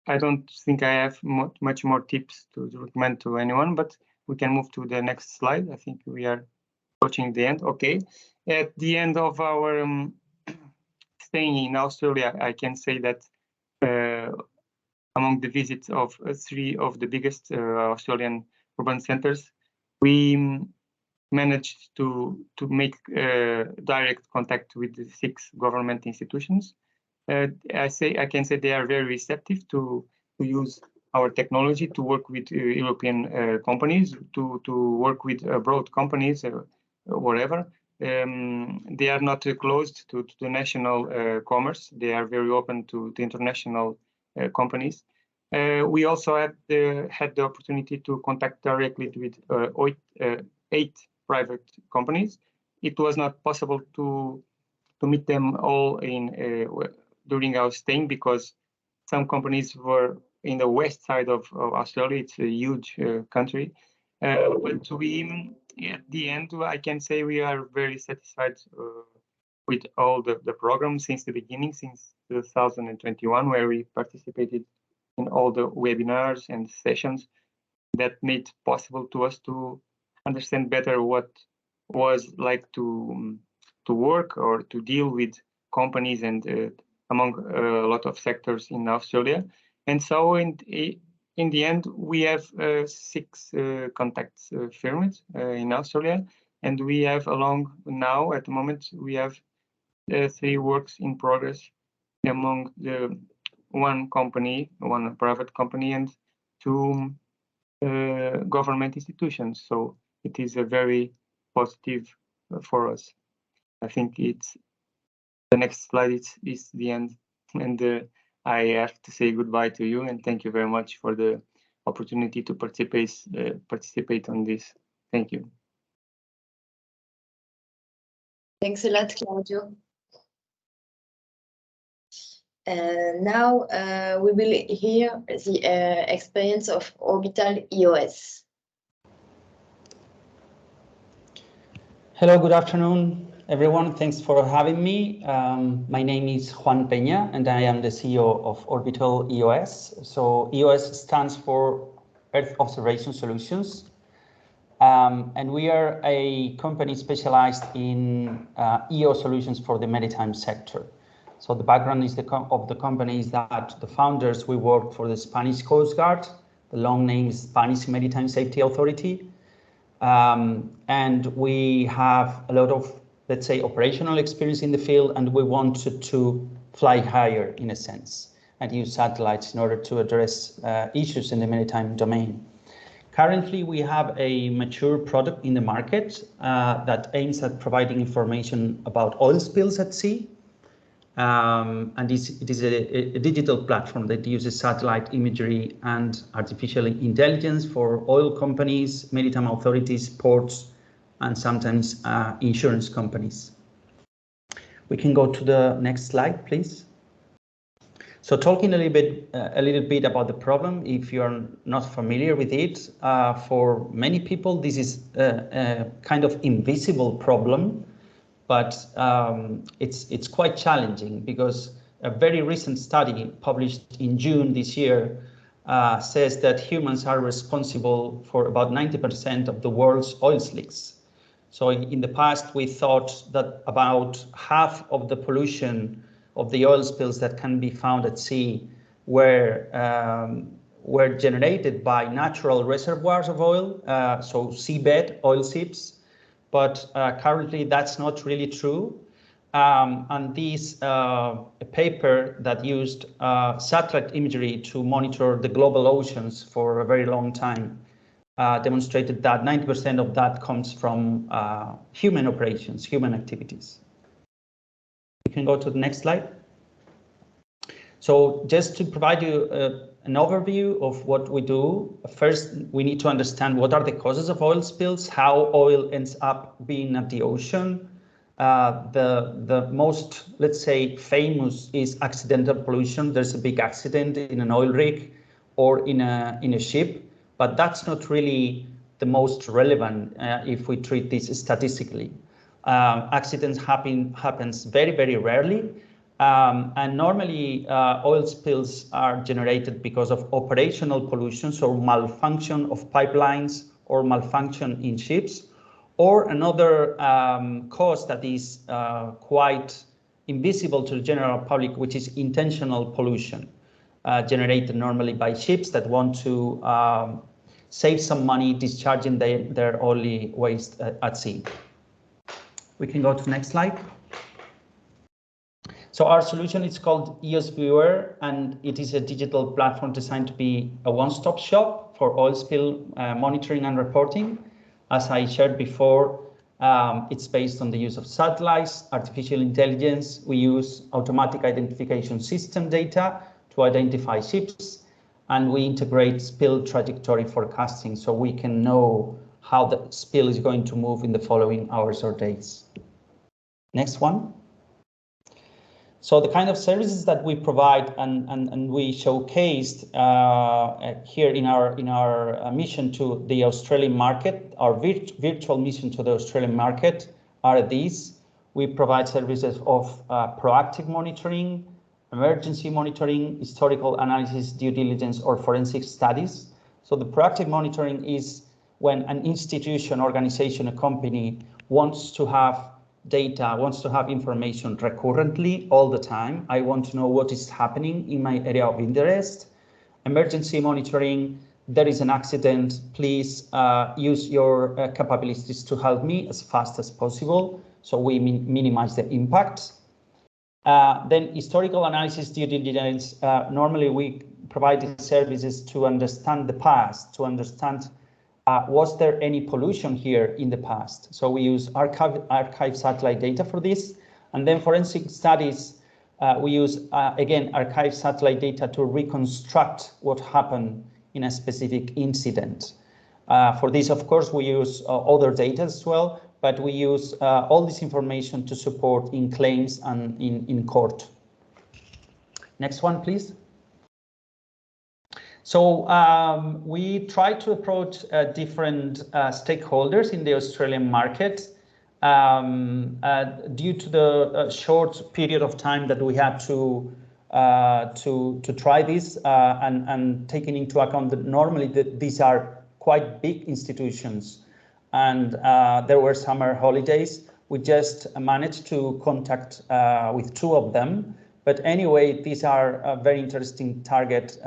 I don't think I have much more tips to recommend to anyone, but we can move to the next slide. I think we are approaching the end. Okay, at the end of our staying in Australia, I can say that among the visits of 3 of the biggest Australian urban centers, we managed to make direct contact with the 6 government institutions. I can say they are very receptive to use our technology to work with European companies, to work with abroad companies, whatever. They are not closed to the national commerce. They are very open to the international companies. We also had the opportunity to contact directly with 8 private companies. It was not possible to meet them all during our staying because some companies were in the west side of Australia. It's a huge country. But we, at the end, I can say we are very satisfied with all the programs since the beginning, since 2021, where we participated in all the webinars and sessions that made possible to us to understand better what was like to work or to deal with companies and among a lot of sectors in Australia. And so in the end, we have 6 contacts firmed in Australia, and we have along now at the moment we have 3 works in progress among the one private company and 2 government institutions. So it is a very positive for us. I think it's the next slide is the end, and I have to say goodbye to you and thank you very much for the opportunity to participate on this. Thank you. Thanks a lot, Claudio. Now we will hear the experience of Orbital EOS. Hello, good afternoon, everyone. Thanks for having me. My name is Juan Peña, and I am the CEO of Orbital EOS. So EOS stands for Earth Observation Solutions. And we are a company specialized in EO solutions for the maritime sector. So the background is of the company is that the founders, we work for the Spanish Coast Guard, the long name is Spanish Maritime Safety Authority. And we have a lot of, let's say, operational experience in the field, and we wanted to fly higher in a sense and use satellites in order to address issues in the maritime domain. Currently, we have a mature product in the market that aims at providing information about oil spills at sea. And it is a digital platform that uses satellite imagery and artificial intelligence for oil companies, maritime authorities, ports, and sometimes insurance companies. We can go to the next slide, please. So talking a little bit about the problem, if you're not familiar with it, for many people, this is a kind of invisible problem. but it's quite challenging because a very recent study published in June this year says that humans are responsible for about 90% of the world's oil slicks. So in the past, we thought that about half of the pollution of the oil spills that can be found at sea were generated by natural reservoirs of oil, so seabed oil seeps. But currently that's not really true. And this paper that used satellite imagery to monitor the global oceans for a very long time demonstrated that 90% of that comes from human operations, human activities. We can go to the next slide. So just to provide you an overview of what we do, first we need to understand what are the causes of oil spills, how oil ends up being at the ocean. The most, let's say, famous is accidental pollution. There's a big accident in an oil rig or in a ship, but that's not really the most relevant if we treat this statistically. Accidents happens very, very rarely. And normally oil spills are generated because of operational pollution, so malfunction of pipelines or malfunction in ships, or another cause that is quite invisible to the general public, which is intentional pollution generated normally by ships that want to save some money discharging their oily waste at sea. We can go to the next slide. So our solution is called EOS Viewer, and it is a digital platform designed to be a one-stop shop for oil spill monitoring and reporting. As I shared before, it's based on the use of satellites, artificial intelligence. We use automatic identification system data to identify ships, and we integrate spill trajectory forecasting so we can know how the spill is going to move in the following hours or days. Next one. So the kind of services that we provide and we showcased here in our mission to the Australian market, our virtual mission to the Australian market are these. We provide services of proactive monitoring, emergency monitoring, historical analysis, due diligence, or forensic studies. So the proactive monitoring is when an institution, organization, a company wants to have data, wants to have information recurrently all the time. I want to know what is happening in my area of interest. Emergency monitoring, there is an accident, please use your capabilities to help me as fast as possible so we minimize the impact. Then historical analysis, due diligence, normally we provide services to understand the past, to understand was there any pollution here in the past? So we use archive satellite data for this. And then forensic studies, we use, again, archive satellite data to reconstruct what happened in a specific incident. For this, of course, we use other data as well, but we use all this information to support in claims and in court. Next one, please. So we try to approach different stakeholders in the Australian market due to the short period of time that we had to try this and taking into account that normally these are quite big institutions and there were summer holidays. We just managed to contact with 2 of them. But anyway, these are very interesting target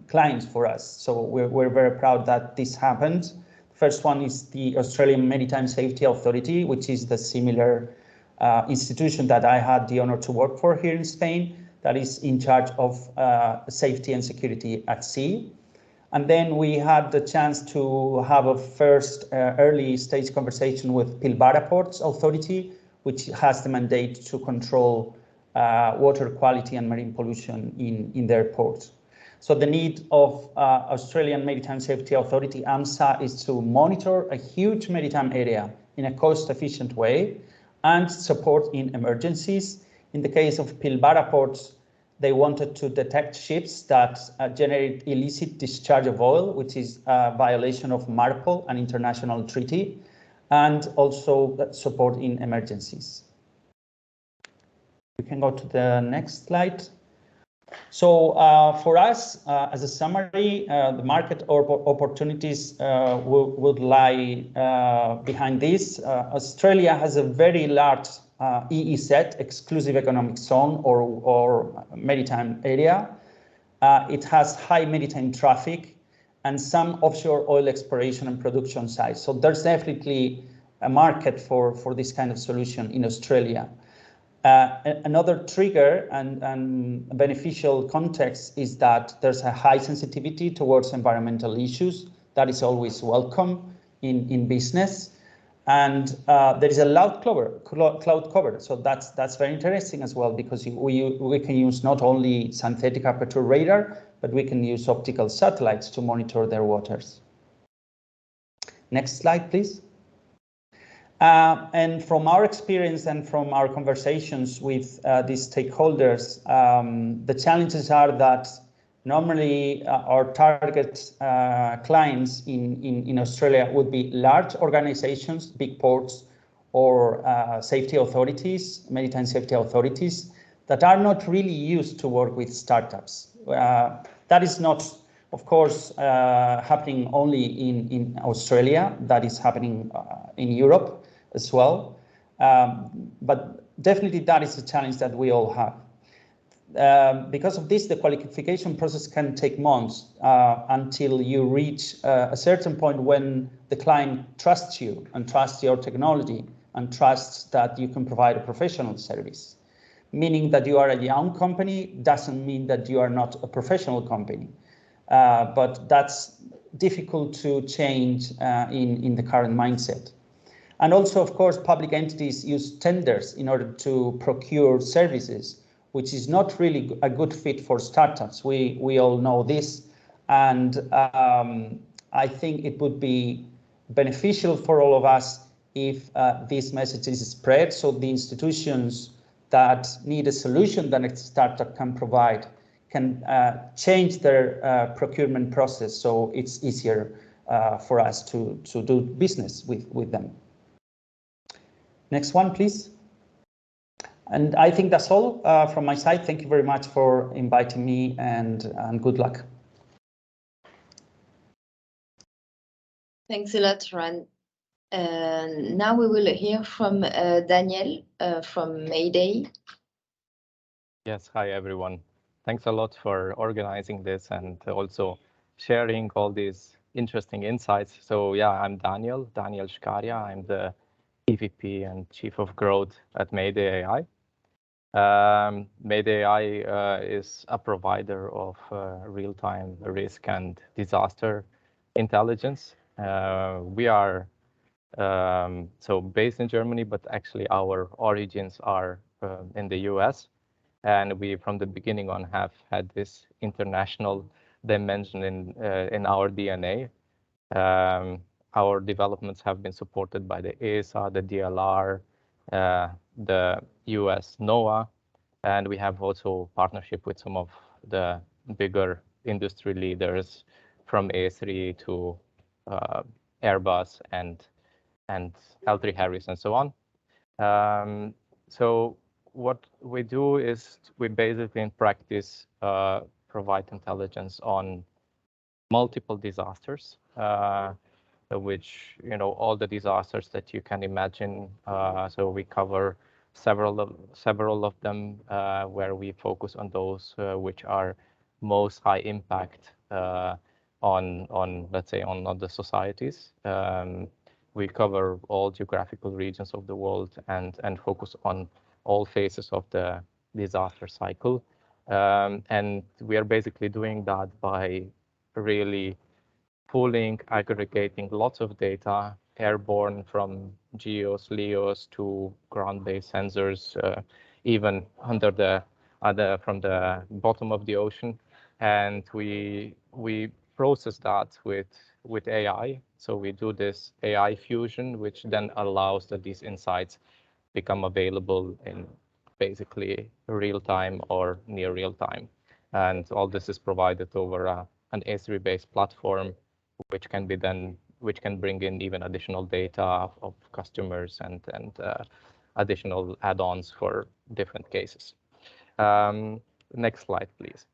clients for us. So we're very proud that this happened. First one is the Australian Maritime Safety Authority, which is the similar institution that I had the honor to work for here in Spain, that is in charge of safety and security at sea. And then we had the chance to have a first early stage conversation with Pilbara Ports Authority, which has the mandate to control water quality and marine pollution in their ports. So the need of Australian Maritime Safety Authority, AMSA, is to monitor a huge maritime area in a cost-efficient way and support in emergencies. In the case of Pilbara Ports, they wanted to detect ships that generate illicit discharge of oil, which is a violation of MARPOL, an international treaty. and also support in emergencies. We can go to the next slide. So for us, as a summary, the market opportunities would lie behind this. Australia has a very large EEZ, exclusive economic zone or maritime area. It has high maritime traffic and some offshore oil exploration and production sites. So there's definitely a market for this kind of solution in Australia. Another trigger and beneficial context is that there's a high sensitivity towards environmental issues. That is always welcome in business. And there is a cloud cover. So that's very interesting as well, because we can use not only synthetic aperture radar, but we can use optical satellites to monitor their waters. Next slide, please. And from our experience and from our conversations with these stakeholders, the challenges are that normally our target clients in Australia would be large organizations, big ports, or safety authorities, maritime safety authorities, that are not really used to work with startups. That is not, of course, happening only in Australia. That is happening in Europe as well. But definitely that is a challenge that we all have. Because of this, the qualification process can take months until you reach a certain point when the client trusts you and trusts your technology and trusts that you can provide a professional service. Meaning that you are a young company doesn't mean that you are not a professional company. But that's difficult to change in the current mindset. And also, of course, public entities use tenders in order to procure services, which is not really a good fit for startups. We all know this. And I think it would be beneficial for all of us if this message is spread, so the institutions that need a solution that a startup can provide can change their procurement process, so it's easier for us to do business with them. Next one, please. And I think that's all from my side. Thank you very much for inviting me, and good luck. Thanks a lot, Ran. Now we will hear from Daniel from Mayday. Yes, hi everyone. Thanks a lot for organizing this and also sharing all these interesting insights. So yeah, I'm Daniel Shkaria. I'm the EVP and Chief of Growth at Mayday AI. Mayday AI is a provider of real-time risk and disaster intelligence. We are so based in Germany, but actually our origins are in the US. And we, from the beginning on, have had this international dimension in our DNA. Our developments have been supported by the ESA, the DLR, the US NOAA, and we have also partnership with some of the bigger industry leaders from A3 to Airbus and L3 Harris and so on. So what we do is we basically in practice provide intelligence on multiple disasters, which, you know, all the disasters that you can imagine. So we cover several of them where we focus on those which are most high impact on let's say on the societies. We cover all geographical regions of the world and focus on all phases of the disaster cycle. And we are basically doing that by really pooling, aggregating lots of data, airborne from GEOs, LEOs to ground-based sensors, even under from the bottom of the ocean. And we process that with AI. So we do this AI fusion, which then allows that these insights become available in basically real time or near real time. And all this is provided over an A3-based platform, which can be then which can bring in even additional data of customers and additional add-ons for different cases. Next slide, please.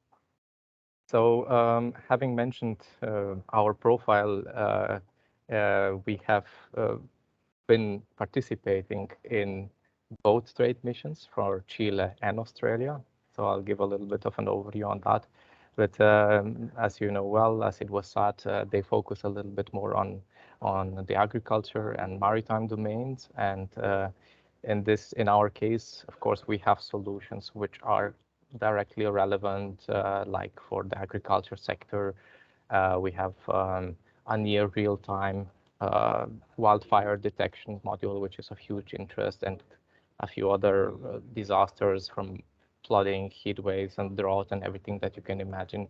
So having mentioned our profile, we have been participating in both trade missions for Chile and Australia. So I'll give a little bit of an overview on that. But as you know well, as it was said, they focus a little bit more on the agriculture and maritime domains. And in our case, of course, we have solutions which are directly relevant, like for the agriculture sector. We have a near real-time wildfire detection module, which is of huge interest, and a few other disasters from flooding, heat waves, and drought, and everything that you can imagine,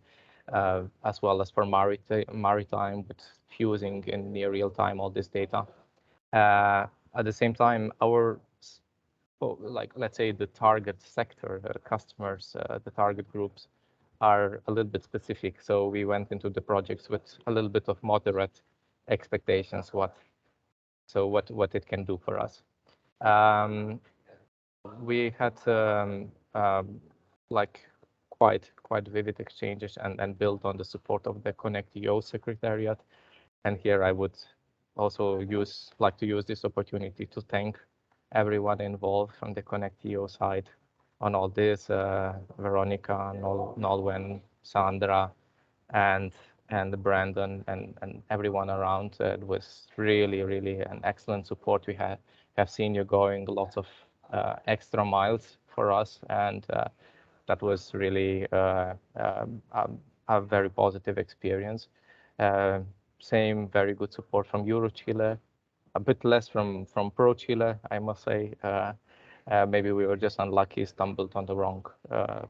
as well as for maritime, with fusing in near real time all this data. At the same time, our let's say the target sector, the customers, the target groups are a little bit specific. So we went into the projects with a little bit of moderate expectations what it can do for us. We had like quite vivid exchanges and built on the support of the ConnectEO Secretariat. And here I would also like to use this opportunity to thank everyone involved from the ConnectEO side on all this, Veronica, Nolwenn, Sandra, and Brandon and everyone around. It was really an excellent support. We have seen you going lots of extra miles for us, and that was really a very positive experience. Same very good support from Euro Chile, a bit less from Pro Chile, I must say. Maybe we were just unlucky, stumbled on the wrong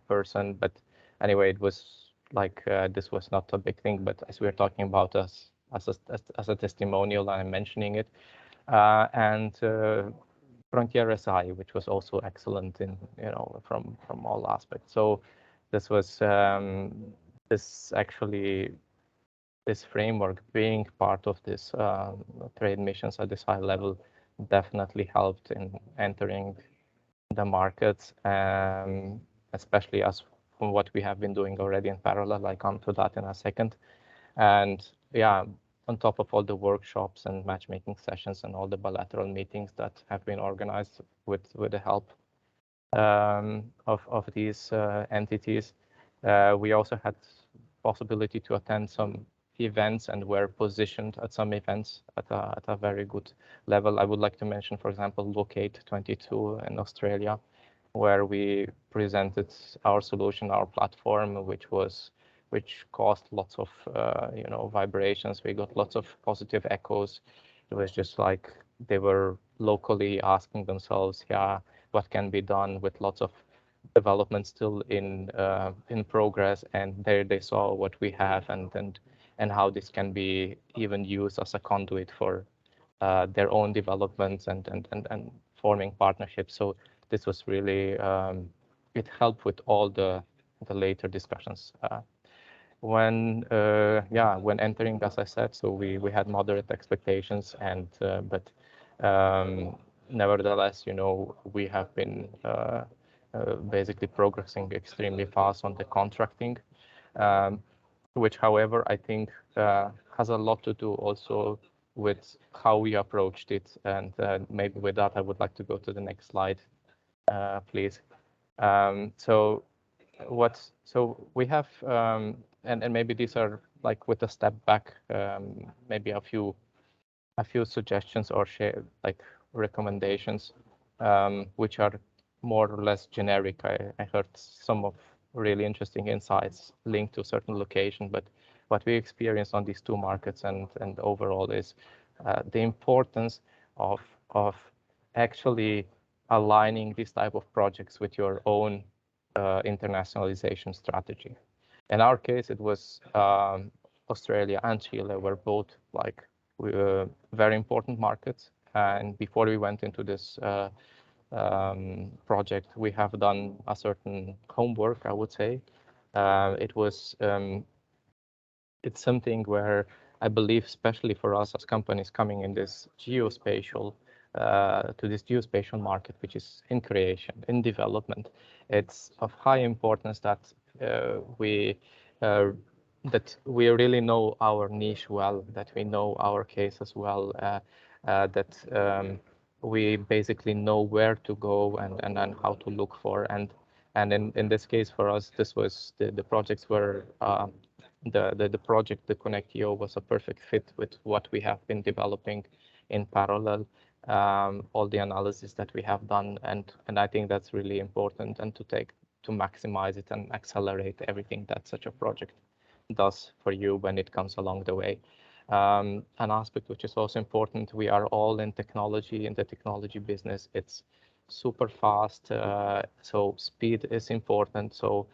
person, but anyway, it was like this was not a big thing. But as we are talking about us as a testimonial, I'm mentioning it, and Frontier SI, which was also excellent in from all aspects. So this was this framework, being part of this trade missions at this high level, definitely helped in entering the markets, especially as from what we have been doing already in parallel. I come to that in a second. And yeah, on top of all the workshops and matchmaking sessions and all the bilateral meetings that have been organized with the help of these entities, we also had possibility to attend some events and were positioned at some events at a very good level. I would like to mention, for example, Locate 22 in Australia, where we presented our solution, our platform, which caused lots of vibrations. We got lots of positive echoes. It was just like they were locally asking themselves, yeah, what can be done, with lots of development still in progress, and there they saw what we have and how this can be even used as a conduit for their own developments and forming partnerships. So this was really it helped with all the later discussions. When entering, as I said, so we had moderate expectations, and but nevertheless, we have been basically progressing extremely fast on the contracting, which, however, I think has a lot to do also with how we approached it. And maybe with that, I would like to go to the next slide, please. So we have, and maybe these are like with a step back, maybe a few suggestions or recommendations, which are more or less generic. I heard some of really interesting insights linked to a certain location, but what we experienced on these two markets and overall is the importance of actually aligning these type of projects with your own internationalization strategy. In our case, it was Australia and Chile were both very important markets. And before we went into this project, we have done a certain homework, I would say. It's something where I believe, especially for us as companies coming in this geospatial, to this geospatial market, which is in creation, in development, it's of high importance that we really know our niche well, that we know our cases well, that we basically know where to go and how to look for. And in this case for us, this was the projects were the project, the ConnectEO, was a perfect fit with what we have been developing in parallel, all the analysis that we have done, and I think that's really important, and to maximize it and accelerate everything that such a project does for you when it comes along the way. An aspect which is also important, we are all in technology, in the technology business. It's super fast, so speed is important. So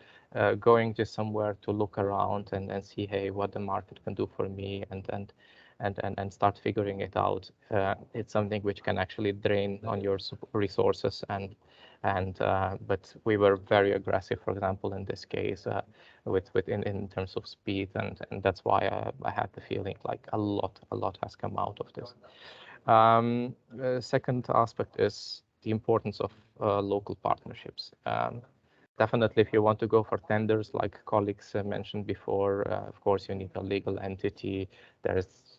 going just somewhere to look around and see, hey, what the market can do for me, and start figuring it out. It's something which can actually drain on your resources, but we were very aggressive, for example, in this case, in terms of speed, and that's why I had the feeling like a lot has come out of this. Second aspect is the importance of local partnerships. Definitely, if you want to go for tenders, like colleagues mentioned before, of course, you need a legal entity. There's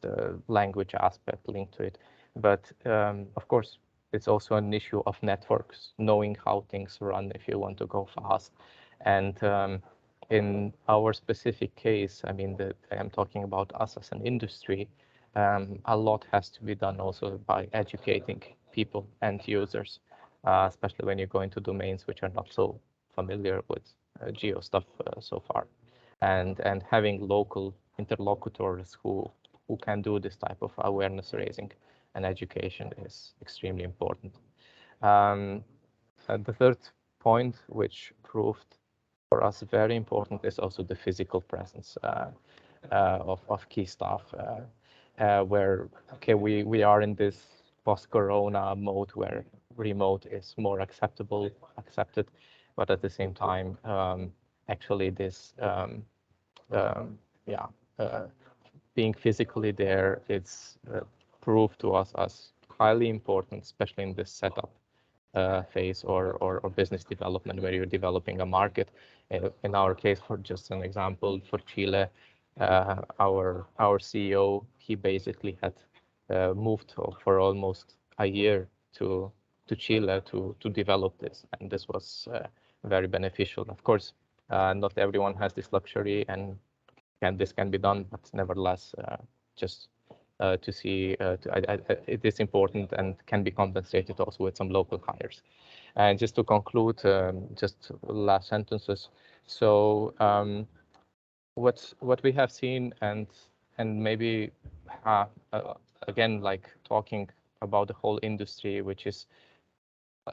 the language aspect linked to it. But of course, it's also an issue of networks, knowing how things run if you want to go fast. And in our specific case, I mean, I'm talking about us as an industry, a lot has to be done also by educating people and users, especially when you go into domains which are not so familiar with geo stuff so far. And having local interlocutors who can do this type of awareness raising and education is extremely important. The third point, which proved for us very important, is also the physical presence of key staff, where, okay, we are in this post-corona mode where remote is more accepted, but at the same time, actually this, being physically there, it's proved to us as highly important, especially in this setup phase or business development where you're developing a market. In our case, for just an example, for Chile, our CEO, he basically had moved for almost a year to Chile to develop this, and this was very beneficial. Of course, not everyone has this luxury, and this can be done, but nevertheless, just to see, it is important and can be compensated also with some local hires. And just to conclude, just last sentences. So what we have seen, and maybe again, like talking about the whole industry, which is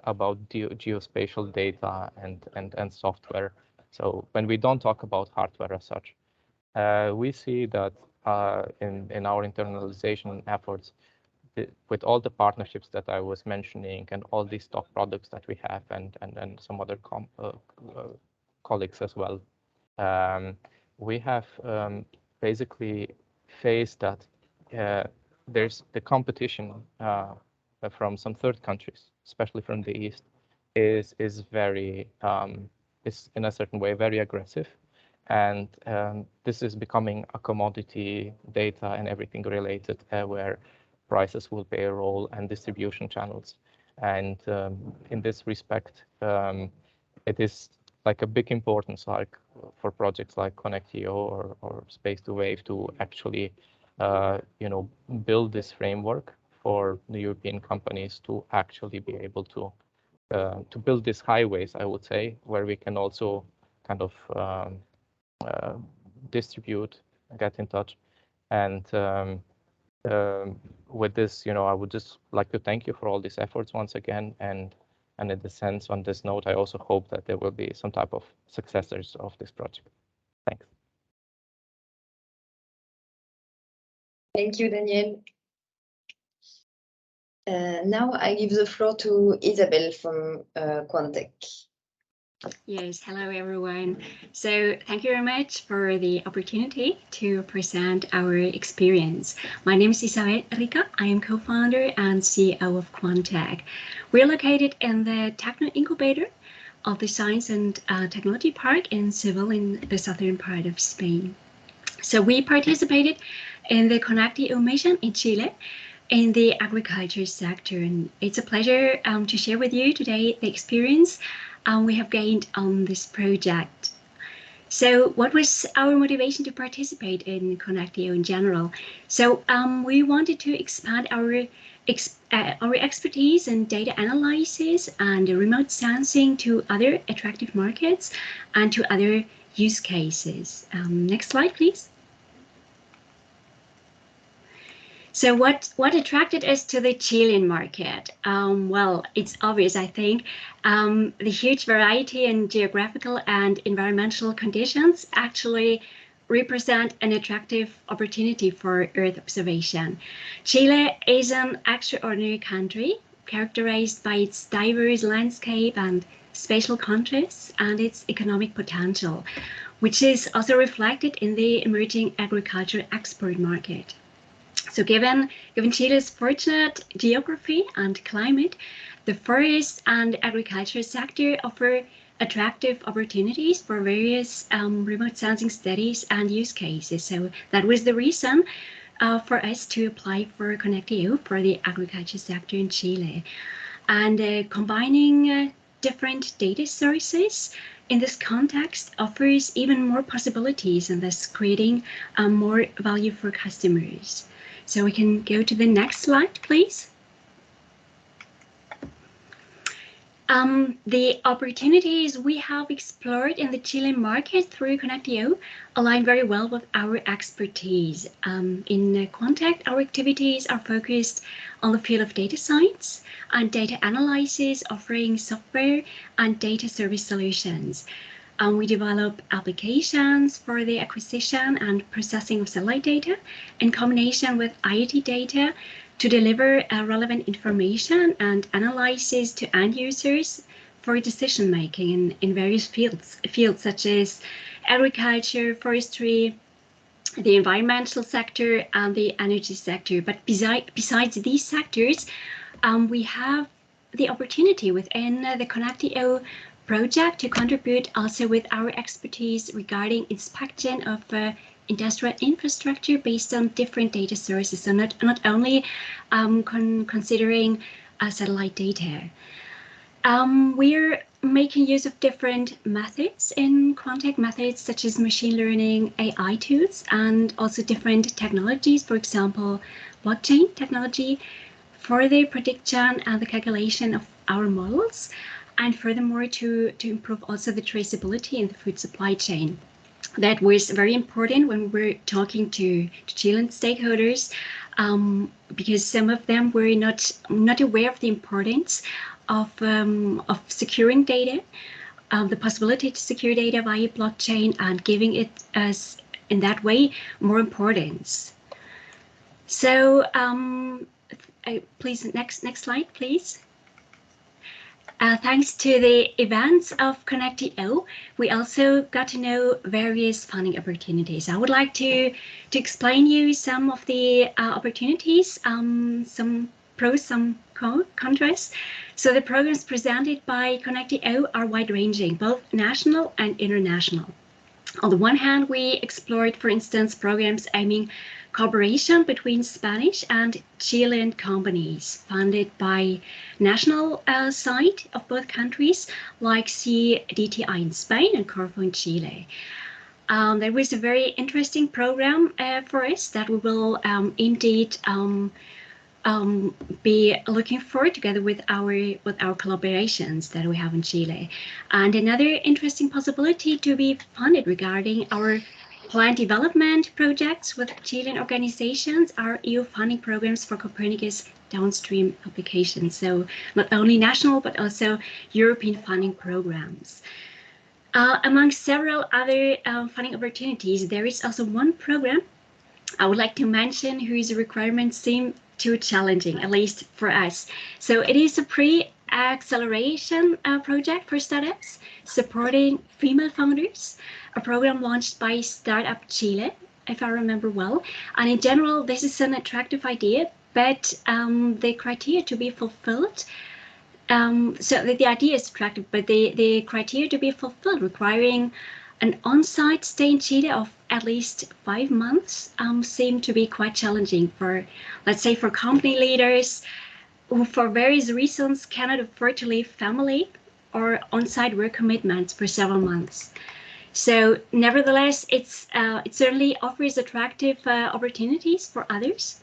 about geospatial data and software. So when we don't talk about hardware as such, we see that in our internationalization efforts, with all the partnerships that I was mentioning and all these top products that we have, and some other colleagues as well, we have basically faced that there's the competition from some third countries, especially from the East, is very, is in a certain way very aggressive. And this is becoming a commodity data and everything related, where prices will play a role and distribution channels. And in this respect, it is like a big importance, like for projects like ConnectEO or Space2Waves, to actually, build this framework for the European companies to actually be able to build these highways, I would say, where we can also kind of distribute, get in touch. And with this, I would just like to thank you for all these efforts once again. And in the sense, on this note, I also hope that there will be some type of successors of this project. Thanks. Thank you, Daniel. Now I give the floor to Isabel from Quantec. Yes, hello everyone. So thank you very much for the opportunity to present our experience. My name is Isabel Rica. I am co-founder and CEO of Quantec. We're located in the Techno Incubator of the Science and Technology Park in Seville in the southern part of Spain. So we participated in the ConnectEO mission in Chile in the agriculture sector, and it's a pleasure to share with you today the experience we have gained on this project. So what was our motivation to participate in ConnectEO in general? So we wanted to expand our expertise in data analysis and remote sensing to other attractive markets and to other use cases. Next slide, please. So what attracted us to the Chilean market? Well, it's obvious, I think. The huge variety in geographical and environmental conditions actually represent an attractive opportunity for Earth observation. Chile is an extraordinary country characterized by its diverse landscape and spatial contrasts and its economic potential, which is also reflected in the emerging agriculture export market. So given Chile's fortunate geography and climate, the forest and agriculture sector offer attractive opportunities for various remote sensing studies and use cases. So that was the reason for us to apply for ConnectEO for the agriculture sector in Chile. And combining different data sources in this context offers even more possibilities and thus creating more value for customers. So we can go to the next slide, please. The opportunities we have explored in the Chilean market through ConnectEO align very well with our expertise. In Quantec, our activities are focused on the field of data science and data analysis, offering software and data service solutions. We develop applications for the acquisition and processing of satellite data in combination with IoT data to deliver relevant information and analysis to end users for decision making in various fields such as agriculture, forestry, the environmental sector, and the energy sector. But besides these sectors, we have the opportunity within the ConnectEO project to contribute also with our expertise regarding inspection of industrial infrastructure based on different data sources, so not only considering satellite data. We're making use of different methods in Quantec, methods such as machine learning, AI tools, and also different technologies, for example, blockchain technology, for the prediction and the calculation of our models, and furthermore to improve also the traceability in the food supply chain. That was very important when we're talking to Chilean stakeholders, because some of them were not aware of the importance of securing data, the possibility to secure data via blockchain, and giving it as in that way more importance. So please next slide, please. Thanks to the events of ConnectEO, we also got to know various funding opportunities. I would like to explain you some of the opportunities, some pros, some contras. So the programs presented by ConnectEO are wide-ranging, both national and international. On the one hand, we explored, for instance, programs aiming cooperation between Spanish and Chilean companies funded by national side of both countries, like CDTI in Spain and Corfo in Chile. There was a very interesting program for us that we will indeed be looking for together with our collaborations that we have in Chile. And another interesting possibility to be funded regarding our planned development projects with Chilean organizations are EU funding programs for Copernicus downstream applications. So not only national, but also European funding programs. Among several other funding opportunities, there is also one program I would like to mention whose requirements seem too challenging, at least for us. So it is a acceleration project for startups, supporting female founders, a program launched by Startup Chile, if I remember well. And in general, this is an attractive idea, but the criteria to be fulfilled, so the idea is attractive, but the criteria to be fulfilled requiring an on-site stay in Chile of at least 5 months seem to be quite challenging for, let's say, for company leaders who for various reasons cannot afford to leave family or on-site work commitments for several months. So nevertheless, it certainly offers attractive opportunities for others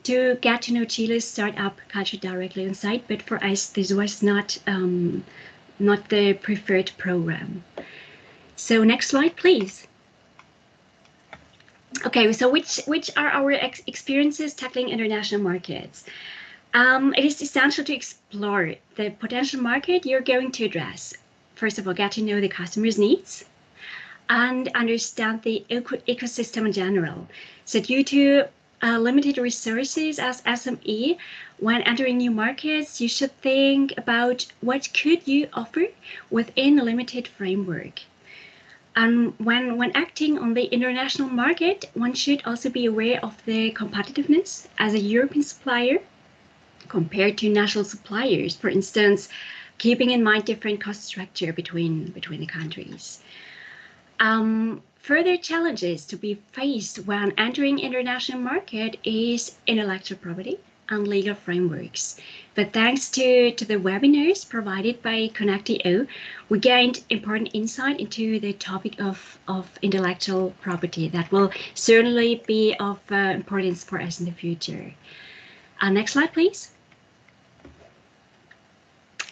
to get to know Chile's startup culture directly on site, but for us, this was not the preferred program. So next slide, please. Okay, so which are our experiences tackling international markets? It is essential to explore the potential market you're going to address. First of all, get to know the customer's needs and understand the ecosystem in general. So due to limited resources as SME, when entering new markets, you should think about what could you offer within a limited framework. And when acting on the international market, one should also be aware of the competitiveness as a European supplier compared to national suppliers, for instance, keeping in mind different cost structure between the countries. Further challenges to be faced when entering international market is intellectual property and legal frameworks. But thanks to the webinars provided by ConnectEO, we gained important insight into the topic of intellectual property that will certainly be of importance for us in the future. Next slide, please.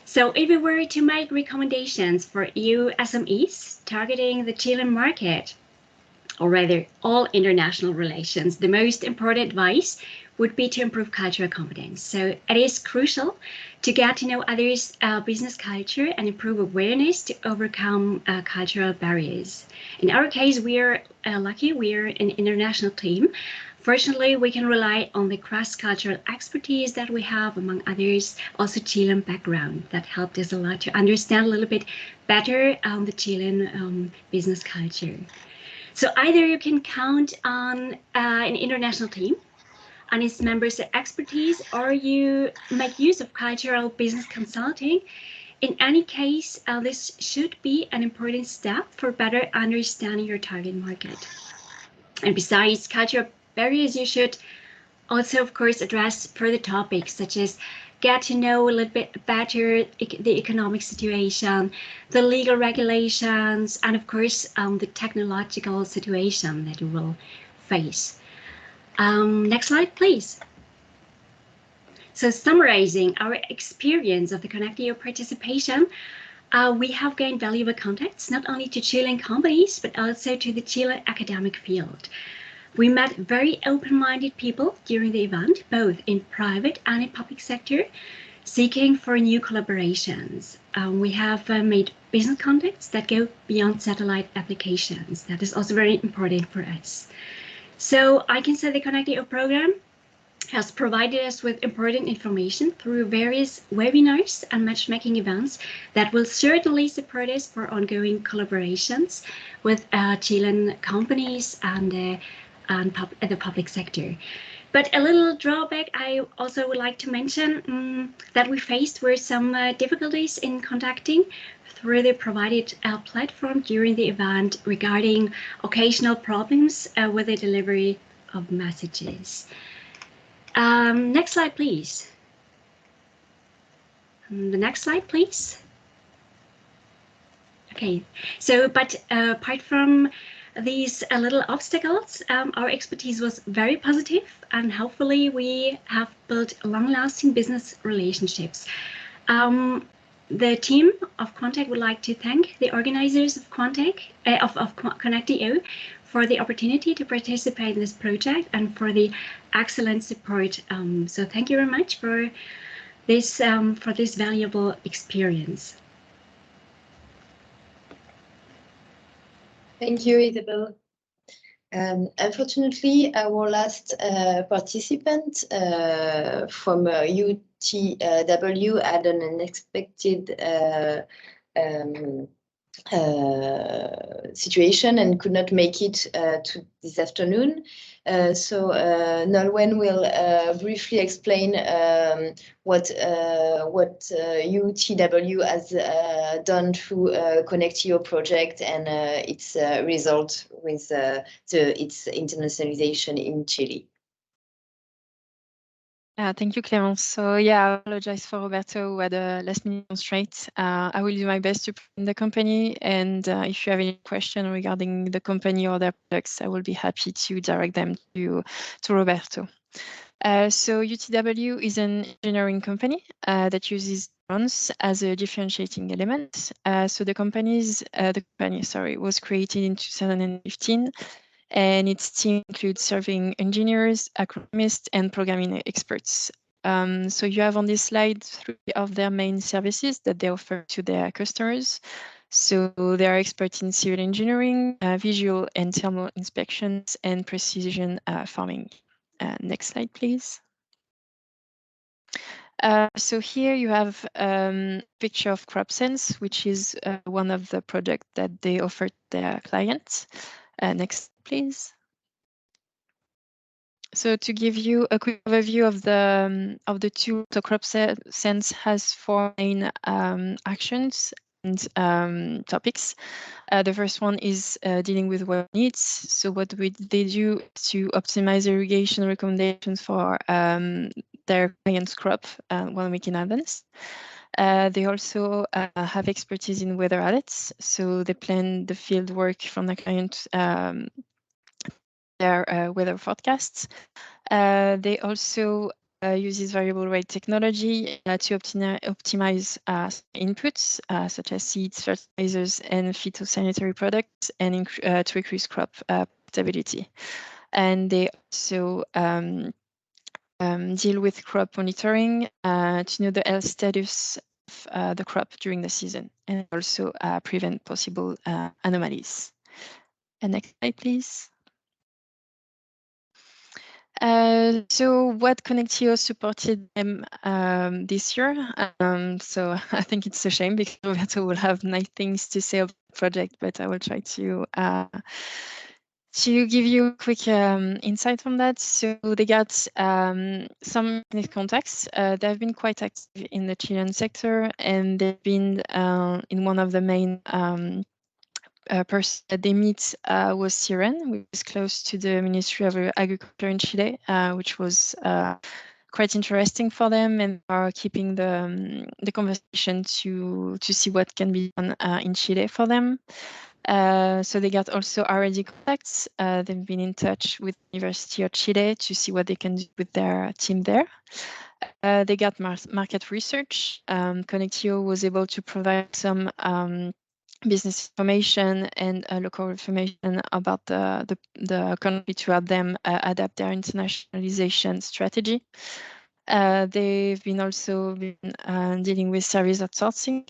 So if we were to make recommendations for EU SMEs targeting the Chilean market, or rather all international relations, the most important advice would be to improve cultural competence. So it is crucial to get to know others' business culture and improve awareness to overcome cultural barriers. In our case, we are lucky, we are an international team. Fortunately, we can rely on the cross-cultural expertise that we have, among others, also Chilean background that helped us a lot to understand a little bit better the Chilean business culture. So either you can count on an international team and its members' expertise, or you make use of cultural business consulting. In any case, this should be an important step for better understanding your target market. And besides cultural barriers, you should also, of course, address further topics such as get to know a little bit better the economic situation, the legal regulations, and of course, the technological situation that you will face. Next slide, please. So summarizing our experience of the ConnectEO participation, we have gained valuable contacts, not only to Chilean companies, but also to the Chilean academic field. We met very open-minded people during the event, both in private and in public sector, seeking for new collaborations. We have made business contacts that go beyond satellite applications. That is also very important for us. So I can say the ConnectEO program has provided us with important information through various webinars and matchmaking events that will certainly support us for ongoing collaborations with Chilean companies and the public sector. But a little drawback I also would like to mention that we faced were some difficulties in contacting through the provided platform during the event regarding occasional problems with the delivery of messages. Next slide, please. The next slide, please. Okay, so but apart from these little obstacles, our expertise was very positive, and hopefully we have built long-lasting business relationships. The team of Contact would like to thank the organizers of ConnectEO for the opportunity to participate in this project and for the excellent support. So thank you very much for this valuable experience. Thank you, Isabel. Unfortunately, our last participant from UTW had an unexpected situation and could not make it to this afternoon. So Nolwenn will briefly explain what UTW has done through ConnectEO project and its result with its internationalization in Chile. Thank you, Clémence. So yeah, I apologize for Roberto who had a last-minute constraint. I will do my best to present the company, and if you have any question regarding the company or their products, I will be happy to direct them to Roberto. So UTW is an engineering company that uses drones as a differentiating element. So the company was created in 2015. And its team includes serving engineers, agronomists, and programming experts. So you have on this slide 3 of their main services that they offer to their customers. So they are experts in civil engineering, visual and thermal inspections, and precision farming. Next slide, please. So here you have a picture of CropSense, which is one of the products that they offer to their clients. Next, please. So to give you a quick overview of the tool, so CropSense has 4 main actions and topics. The first one is dealing with water needs. So what they do to optimize irrigation recommendations for their client's crop 1 week in advance. They also have expertise in weather alerts. So they plan the field work from the client their weather forecasts. They also uses variable rate technology to optimize inputs such as seeds, fertilizers, and phytosanitary products, and to increase crop profitability. And they also deal with crop monitoring to know the health status of the crop during the season, and also prevent possible anomalies. And next slide, please. So what ConnectEO supported them this year? So I think it's a shame because Roberto will have nice things to say about the project, but I will try to give you a quick insight on that. So they got some contacts. They've been quite active in the Chilean sector, and they've been in one of the main person that they meet was Siren, which is close to the Ministry of Agriculture in Chile, which was quite interesting for them, and are keeping the conversation to see what can be done in Chile for them. So they got also R&D contacts. They've been in touch with the University of Chile to see what they can do with their team there. They got market research. ConnectEO was able to provide some business information and local information about the country to help them adapt their internationalization strategy. They've been also dealing with service outsourcing,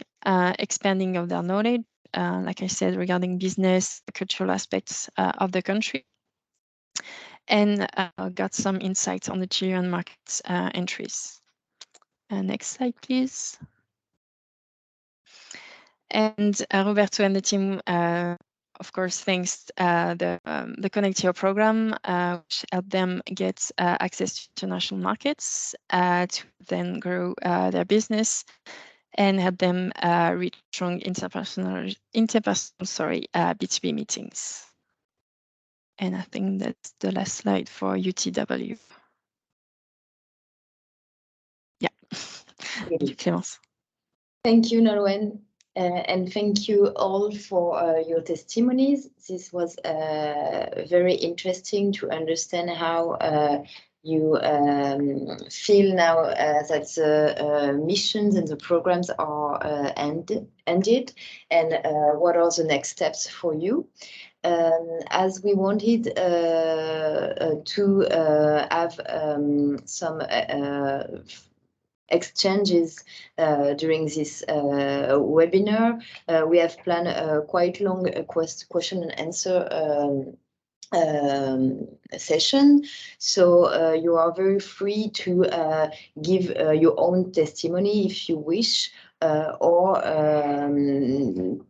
expanding of their knowledge, like I said, regarding business, cultural aspects of the country, and got some insights on the Chilean market entries. Next slide, please. And Roberto and the team, of course, thanks the ConnectEO program, which helped them get access to international markets to then grow their business and help them reach strong interpersonal B2B meetings. And I think that's the last slide for UTW. Yeah. Thank you, Clémence. Thank you, Nolwenn. And thank you all for your testimonies. This was very interesting to understand how you feel now that the missions and the programs are ended, and what are the next steps for you. As we wanted to have some exchanges during this webinar, we have planned a quite long question and answer session. So you are very free to give your own testimony if you wish, or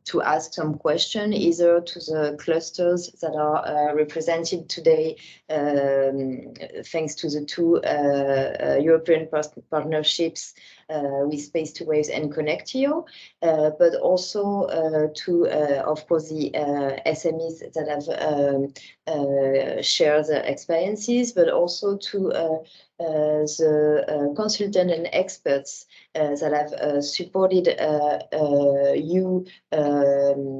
to ask some question either to the clusters that are represented today, thanks to the two European partnerships with Space2Waves and ConnectEO, but also to, of course, the SMEs that have share their experiences, but also to the consultant and experts that have supported you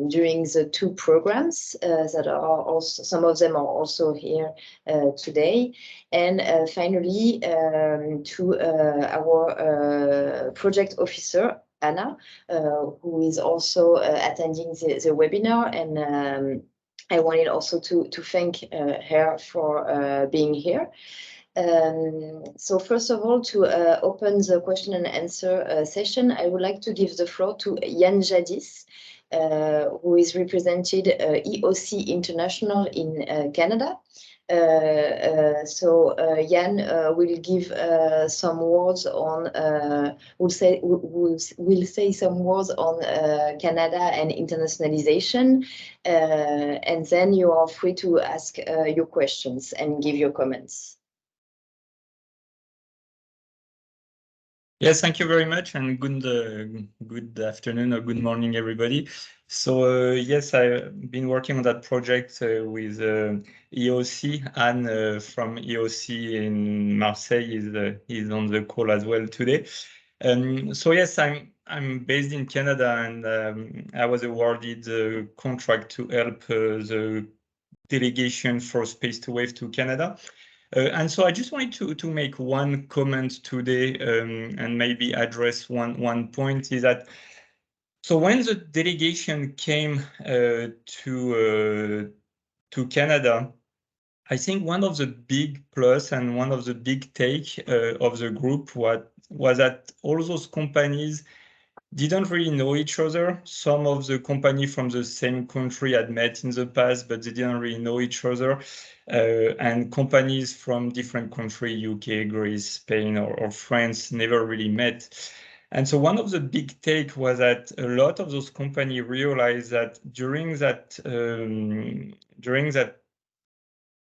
during the two programs that are also, some of them are also here today. And finally, to our project officer, Anna, who is also attending the webinar, and I wanted also to thank her for being here. So first of all, to open the question and answer session, I would like to give the floor to Yann Jadis, who is represented EOC International in Canada. So Yann will give some words on, will say some words on Canada and internationalization, and then you are free to ask your questions and give your comments. Yes, thank you very much, and good afternoon or good morning, everybody. So yes, I've been working on that project with EOC, and from EOC in Marseille is on the call as well today. So yes, I'm based in Canada, and I was awarded the contract to help the delegation for Space2Waves to Canada. And so I just wanted to make one comment today, and maybe address one point, is that so when the delegation came to Canada, I think one of the big plus and one of the big take of the group was that all those companies didn't really know each other. Some of the companies from the same country had met in the past, but they didn't really know each other. And companies from different countries, UK, Greece, Spain, or France, never really met. And so one of the big take was that a lot of those companies realized that during that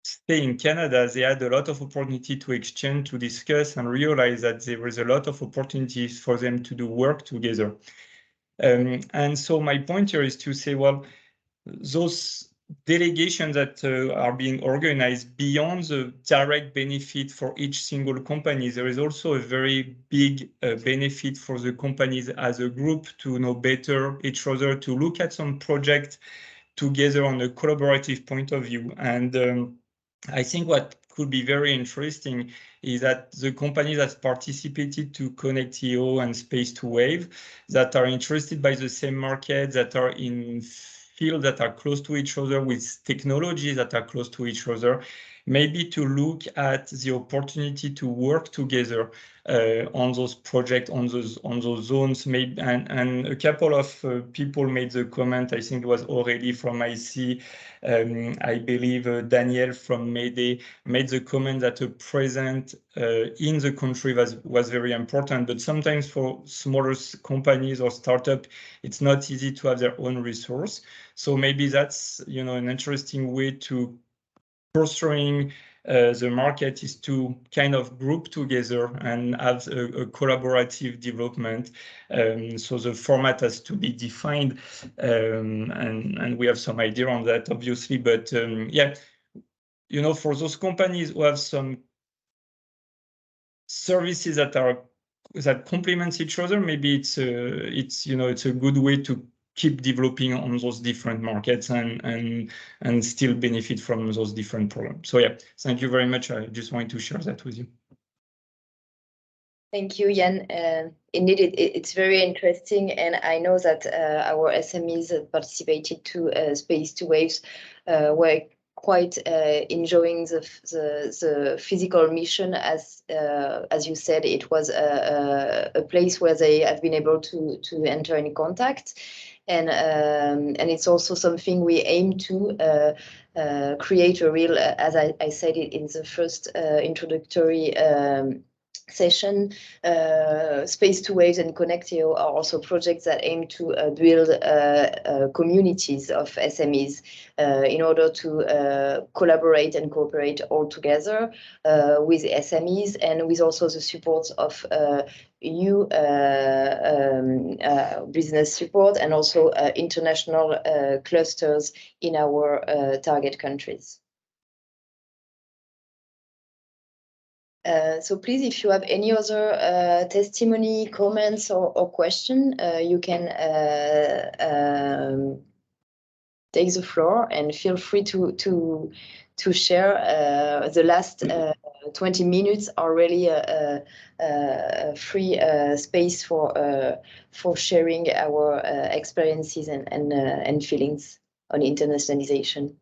stay in Canada, they had a lot of opportunity to exchange, to discuss, and realize that there was a lot of opportunities for them to do work together. And so my point here is to say, well, those delegations that are being organized, beyond the direct benefit for each single company, there is also a very big benefit for the companies as a group to know better each other, to look at some project together on a collaborative point of view. And I think what could be very interesting is that the companies that participated to ConnectEO and Space2Waves, that are interested by the same market, that are in fields that are close to each other, with technologies that are close to each other, maybe to look at the opportunity to work together on those projects, on those zones. Maybe, and a couple of people made the comment. I think it was Aurélie from IC. I believe Daniel from Mayday made the comment that a presence in the country was very important. But sometimes for smaller companies or startups, it's not easy to have their own resource. So maybe that's an interesting way to pursuing the market, is to kind of group together and have a collaborative development. So the format has to be defined, and we have some idea on that, obviously. But yeah, for those companies who have some services that complement each other, maybe it's a good way to keep developing on those different markets and still benefit from those different programs. So yeah, thank you very much. I just wanted to share that with you. Thank you, Yann. Indeed, it's very interesting, and I know that our SMEs that participated to Space2Waves were quite enjoying the physical mission. As you said, it was a place where they have been able to enter in contact. and it's also something we aim to create a real, as I said it in the first introductory session, Space2Waves and ConnectEO are also projects that aim to build communities of SMEs in order to collaborate and cooperate all together with SMEs, and with also the support of EU business support and also international clusters in our target countries. So please, if you have any other testimony, comments, or question, you can take the floor and feel free to share. The last 20 minutes are really a free space for sharing our experiences and feelings on internationalization.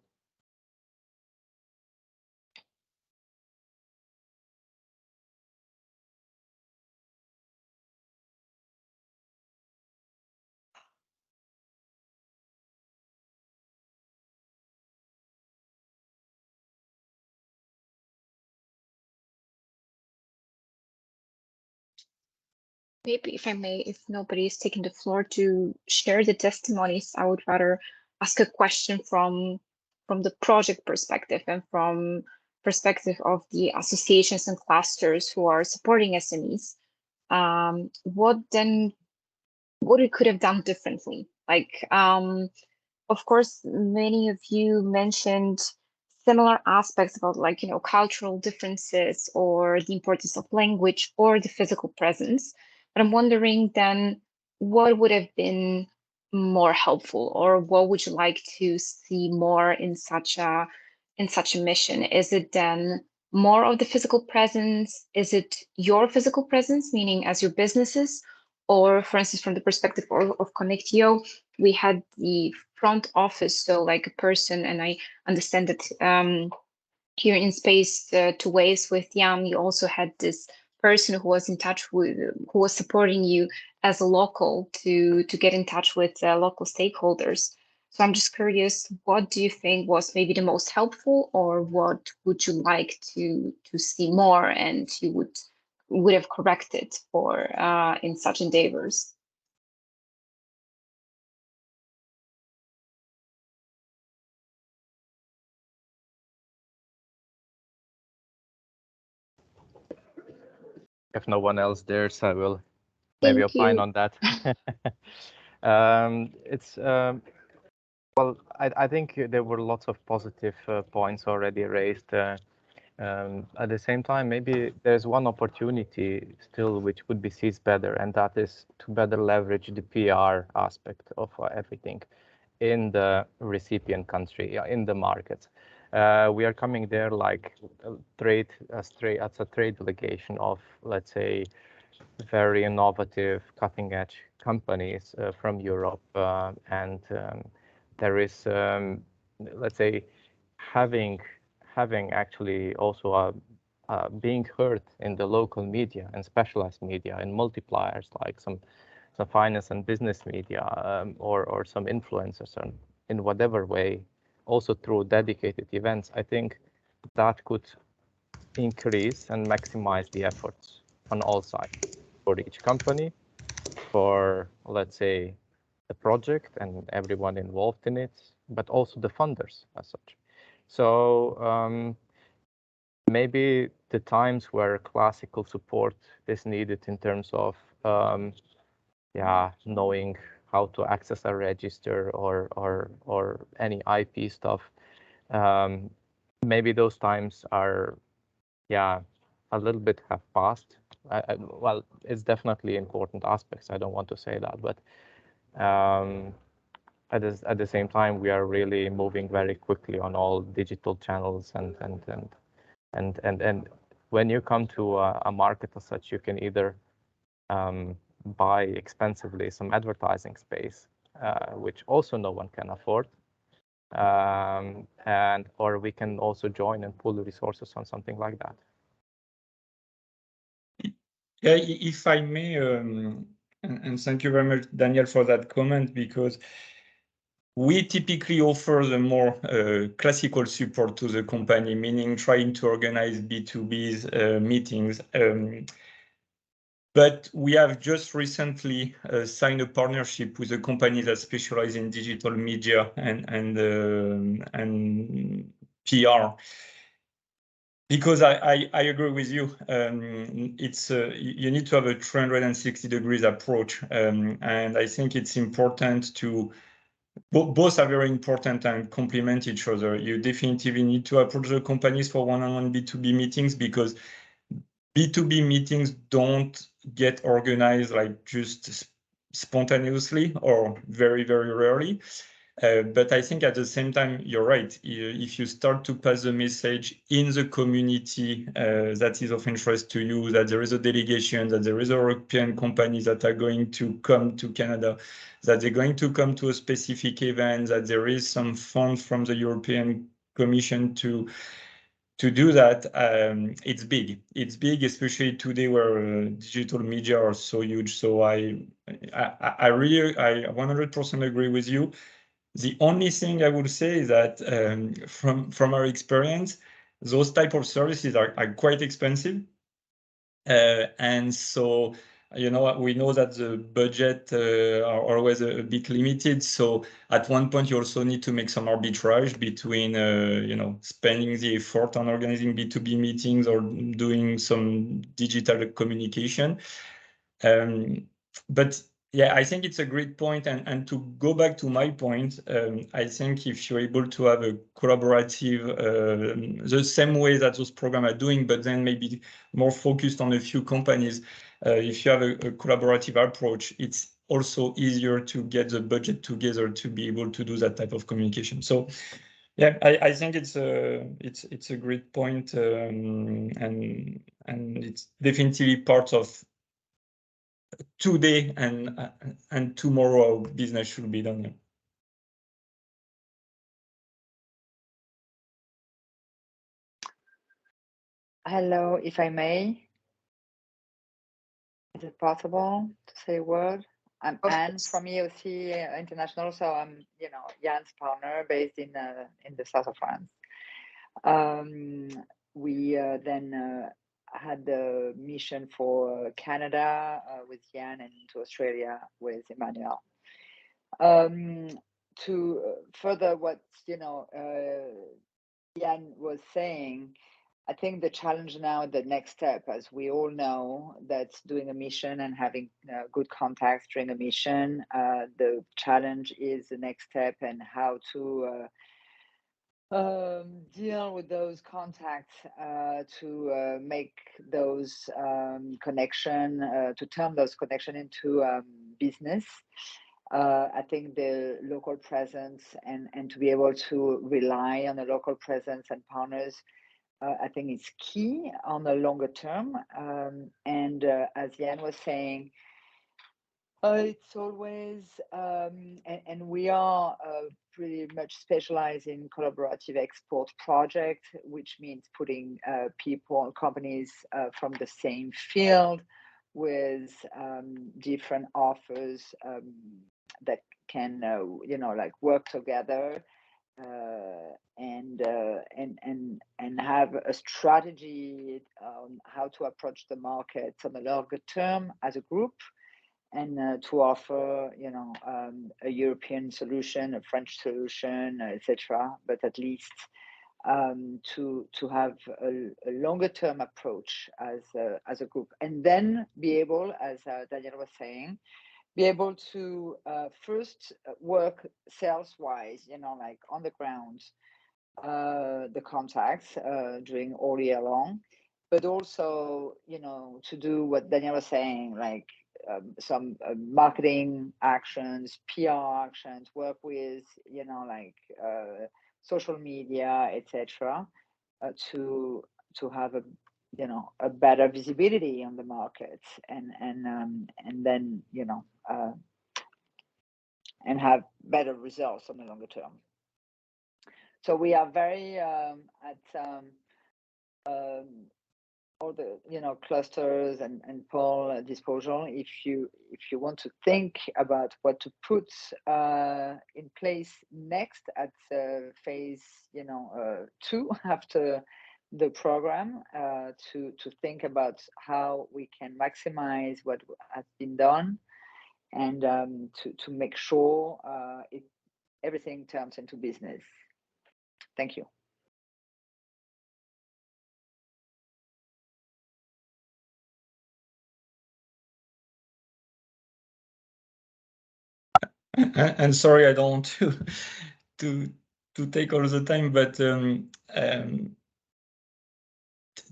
Maybe if I may, if nobody is taking the floor to share the testimonies, I would rather ask a question from the project perspective and from perspective of the associations and clusters who are supporting SMEs. What we could have done differently? Like, of course, many of you mentioned similar aspects about, like, you know, cultural differences or the importance of language or the physical presence. But I'm wondering then, what would have been more helpful, or what would you like to see more in such a mission? Is it then more of the physical presence? Is it your physical presence, meaning as your businesses? Or, for instance, from the perspective of ConnectEO, we had the front office, so like a person, and I understand that here in Space2Waves with Yam, you also had this person who was in touch with, who was supporting you as a local to get in touch with local stakeholders. So I'm just curious, what do you think was maybe the most helpful, or what would you like to see more and you would have corrected for in such endeavors? If no one else dares, I will maybe opine on that. It's well, I think there were lots of positive points already raised. At the same time, maybe there's one opportunity still which would be seized better, and that is to better leverage the PR aspect of everything in the recipient country, in the market. We are coming there like as a trade delegation of, let's say, very innovative, cutting-edge companies from Europe, and there is, let's say, having actually also being heard in the local media and specialized media and multipliers like some finance and business media, or some influencers, in whatever way, also through dedicated events. I think that could increase and maximize the efforts on all sides, for each company, for, let's say, the project and everyone involved in it, but also the funders as such. So maybe the times where classical support is needed in terms of knowing how to access a register or any IP stuff, maybe those times are a little bit have passed. Well, it's definitely important aspects, I don't want to say that, but at the same time, we are really moving very quickly on all digital channels, and when you come to a market as such, you can either buy expensively some advertising space, which also no one can afford, or we can also join and pool the resources on something like that. Yeah, if I may, And thank you very much, Daniel, for that comment, because we typically offer the more classical support to the company, meaning trying to organize B2B's meetings. But we have just recently signed a partnership with a company that specializes in digital media and PR. Because I agree with you. It's you need to have a 360 degrees approach, and I think it's important to both are very important and complement each other. You definitely need to approach the companies for one-on-one B2B meetings, because B2B meetings don't get organized like just spontaneously or very, very rarely. But I think at the same time, you're right. If you start to pass the message in the community that is of interest to you, that there is a delegation, that there is European companies that are going to come to Canada, that they're going to come to a specific event, that there is some fund from the European Commission to do that, it's big. It's big, especially today where digital media are so huge. So I 100% agree with you. The only thing I would say is that from our experience, those type of services are quite expensive. And so, you know, we know that the budget are always a bit limited. So at one point, you also need to make some arbitrage between, you know, spending the effort on organizing B2B meetings or doing some digital communication. But yeah, I think it's a great point. And to go back to my point, I think if you're able to have a collaborative, the same way that those programs are doing, but then maybe more focused on a few companies, if you have a collaborative approach, it's also easier to get the budget together to be able to do that type of communication. So yeah, I think it's a great point, and it's definitely part of today and tomorrow business should be done. Hello, if I may. Is it possible to say a word? I'm Anne from EOC International, so I'm, you know, Jan's partner based in the south of France. We then had the mission for Canada with Jan and to Australia with Emmanuel. To further what, you know, Jan was saying, I think the challenge now, the next step, as we all know, that's doing a mission and having good contacts during a mission. The challenge is the next step and how to deal with those contacts, to make those connection, to turn those connection into business. I think the local presence and to be able to rely on the local presence and partners, I think it's key on the longer term. And as Jan was saying, it's always, and we are pretty much specialized in collaborative export project, which means putting people, companies from the same field with different offers that can, you know, like work together. And have a strategy on how to approach the market on the longer term as a group, and to offer, you know, a European solution, a French solution, etc. But at least to have a longer term approach as a group, and then be able, as Daniel was saying, be able to first work sales wise, you know, like on the ground, the contacts during all year long, but also, you know, to do what Daniel was saying, like some marketing actions, PR actions, work with, you know, like social media, etc., to have a, you know, a better visibility on the markets, and then, you know, and have better results on the longer term. So we are very all the clusters and pool disposal. If you want to think about what to put in place next at phase 2 after the program, to think about how we can maximize what has been done, and to make sure everything turns into business. Thank you. And sorry, I don't want to take all the time, but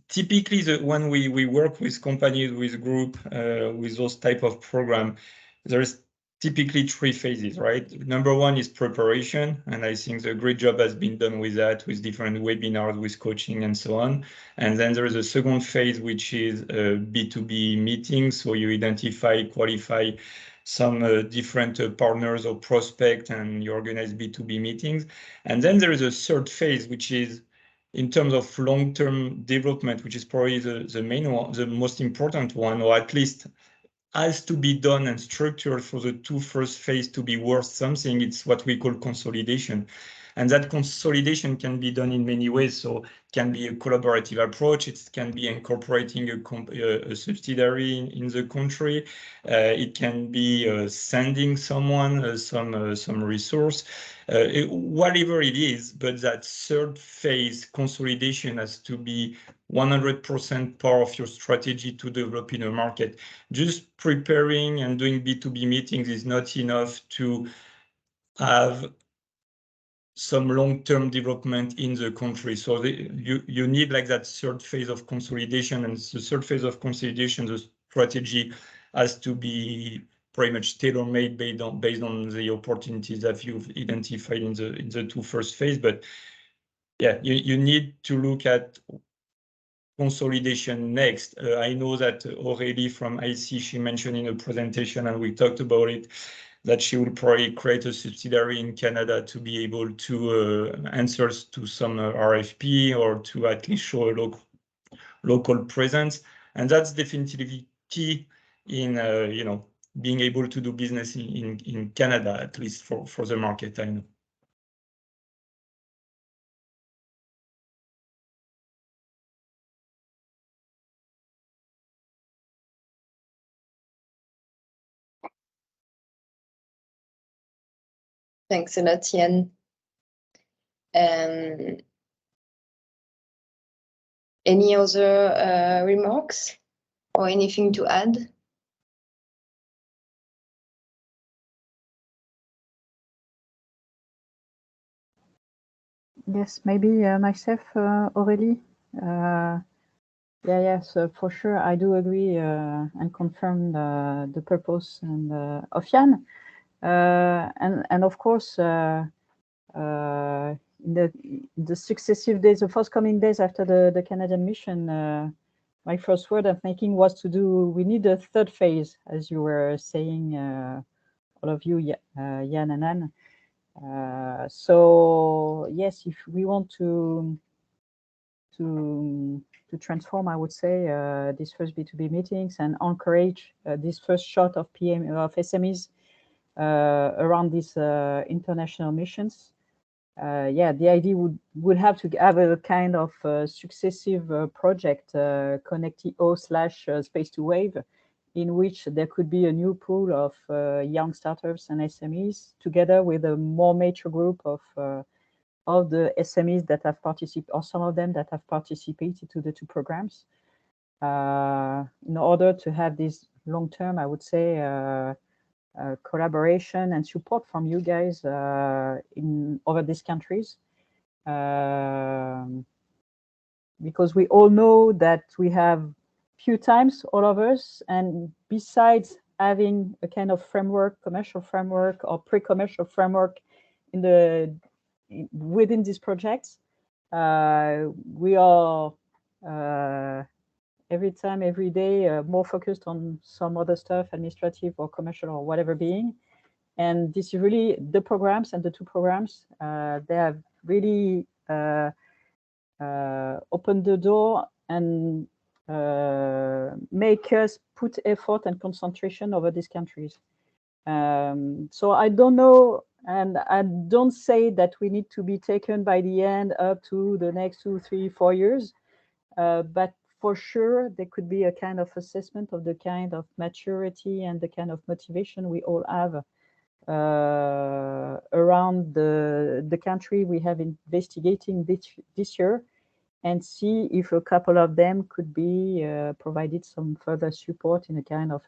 typically when we work with companies, with group, with those type of program, there's typically 3 phases, right? Number 1 is preparation, and I think the great job has been done with that, with different webinars, with coaching and so on. And then there is a second phase, which is B2B meetings. So you identify, qualify some different partners or prospect, and you organize B2B meetings. And then there is a third phase, which is in terms of long-term development, which is probably the main one, the most important one, or at least has to be done and structured for the 2 first phase to be worth something. It's what we call consolidation. And that consolidation can be done in many ways. So it can be a collaborative approach. It can be incorporating a subsidiary in the country. It can be sending someone some resource, whatever it is. But that third phase consolidation has to be 100% part of your strategy to develop in a market. Just preparing and doing B2B meetings is not enough to have some long-term development in the country. So you need like that third phase of consolidation, and the third phase of consolidation, the strategy has to be pretty much tailor-made based on the opportunities that you've identified in the 2 first phase. But yeah, you need to look at consolidation next. I know that Aurélie from IC, she mentioned in a presentation, and we talked about it, that she will probably create a subsidiary in Canada to be able to answer to some RFP, or to at least show a local presence. And that's definitely key in being able to do business in Canada, at least for the market, I know. Thanks a lot, Yann. Any other remarks or anything to add? Yes, maybe myself, Aurélie. Yes, for sure, I do agree and confirm the purpose and of Yann. And of course, in the successive days, the forthcoming days after the Canadian mission, my first word of making was we need a third phase, as you were saying, all of you, Yann and Anne. So yes, if we want to transform, I would say, these first B2B meetings and encourage this first shot of SMEs around these international missions. The idea would have to have a kind of successive project, ConnectEO / Space2Waves, in which there could be a new pool of young startups and SMEs, together with a more mature group of the SMEs that have participated, or some of them that have participated to the 2 programs, in order to have this long-term, I would say, collaboration and support from you guys over these countries. Because we all know that we have few times, all of us, and besides having a kind of framework, commercial framework or pre-commercial framework within these projects, we are every time, every day, more focused on some other stuff, administrative or commercial or whatever being. And this is really the programs, and the 2 programs, they have really opened the door and make us put effort and concentration over these countries. So I don't know, and I don't say that we need to be taken by the end up to the next 2, 3, 4 years, but for sure there could be a kind of assessment of the kind of maturity and the kind of motivation we all have around the country we have investigating this year, and see if a couple of them could be provided some further support in a kind of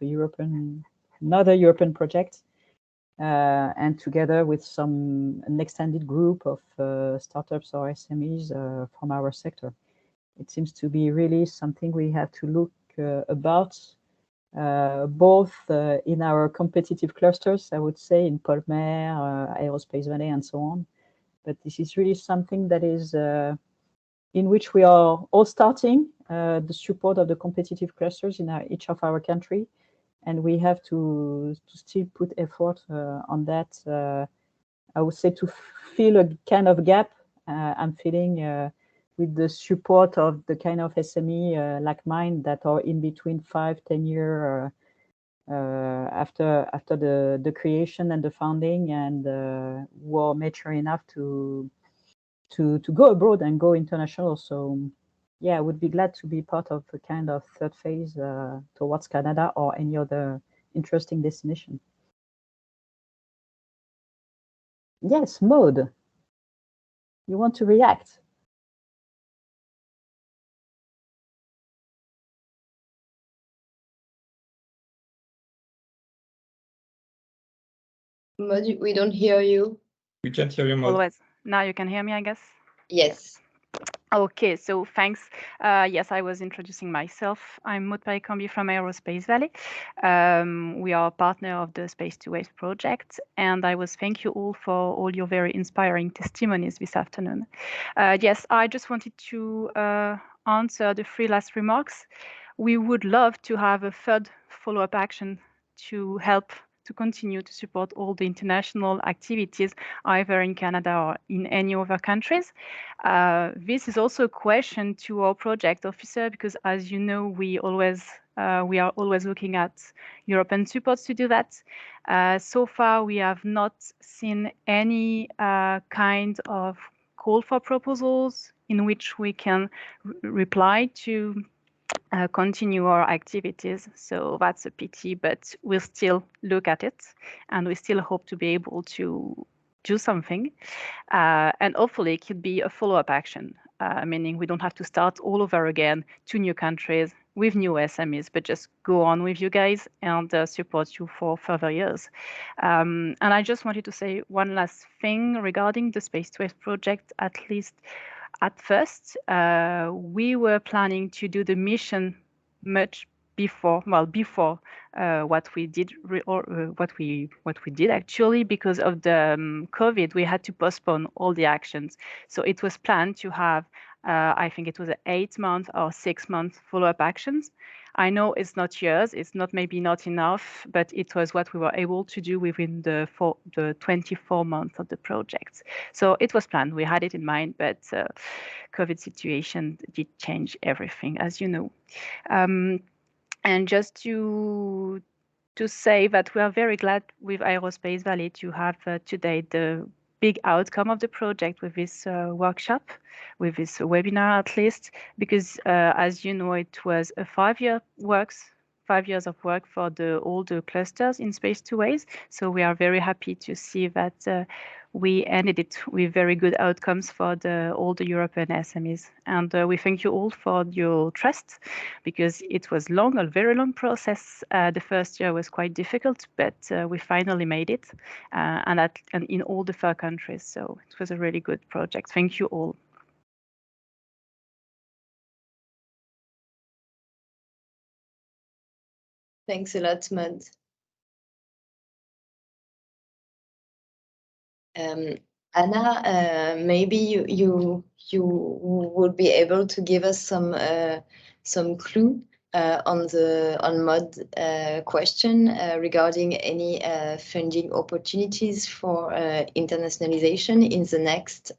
another European project, and together with an extended group of startups or SMEs from our sector. It seems to be really something we have to look about, both in our competitive clusters, I would say, in Polmer, Aerospace Valley, and so on. But this is really something that is in which we are all starting the support of the competitive clusters in each of our country, and we have to still put effort on that. I would say to fill a kind of gap I'm feeling with the support of the kind of SME like mine that are in between 5-10 years after the creation and the founding, and were mature enough to go abroad and go international. So yeah, I would be glad to be part of a kind of third phase towards Canada or any other interesting destination. Yes, Maud, you want to react? Maud, we don't hear you. We can't hear you, Maud. Always. Now you can hear me, I guess? Yes. Okay, so thanks. Yes, I was introducing myself. I'm Maud Paikambi from Aerospace Valley. We are a partner of the Space2Waves project, and I was thank you all for all your very inspiring testimonies this afternoon. Yes, I just wanted to answer the 3 last remarks. We would love to have a third follow-up action to help to continue to support all the international activities, either in Canada or in any other countries. This is also a question to our project officer, because as you know, we are always looking at European supports to do that. So far, we have not seen any kind of call for proposals in which we can reply to continue our activities. So that's a pity, but we'll still look at it, and we still hope to be able to do something. And hopefully it could be a follow-up action, meaning we don't have to start all over again, 2 new countries with new SMEs, but just go on with you guys and support you for further years. And I just wanted to say one last thing regarding the Space2Waves project. At least at first, we were planning to do the mission much before what we did actually, because of the COVID, we had to postpone all the actions. So it was planned to have I think it was 8-month or 6-month follow-up actions. I know it's not years, it's maybe not enough, but it was what we were able to do within the 24 months of the project. So it was planned, we had it in mind, but COVID situation did change everything, as you know. And just to say that we are very glad with Aerospace Valley to have today the big outcome of the project with this workshop, with this webinar at least, because as you know, it was a 5 years of work for all the clusters in Space2Waves. So we are very happy to see that we ended it with very good outcomes for all the European SMEs. And we thank you all for your trust, because it was a very long process. The first year was quite difficult, but we finally made it, and in all the 4 countries. So it was a really good project. Thank you all. Thanks a lot, Maud. Anna, maybe you would be able to give us some clue on Maud's question regarding any funding opportunities for internationalization in the next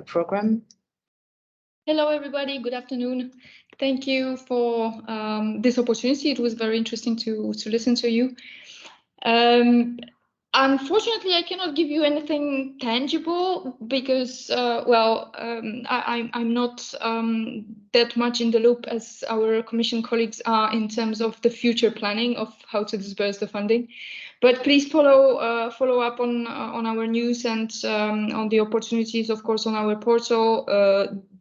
program. Hello, everybody. Good afternoon. Thank you for this opportunity. It was very interesting to listen to you. Unfortunately, I cannot give you anything tangible because, I'm not that much in the loop as our Commission colleagues are in terms of the future planning of how to disburse the funding. But please follow up on our news and on the opportunities, of course, on our portal.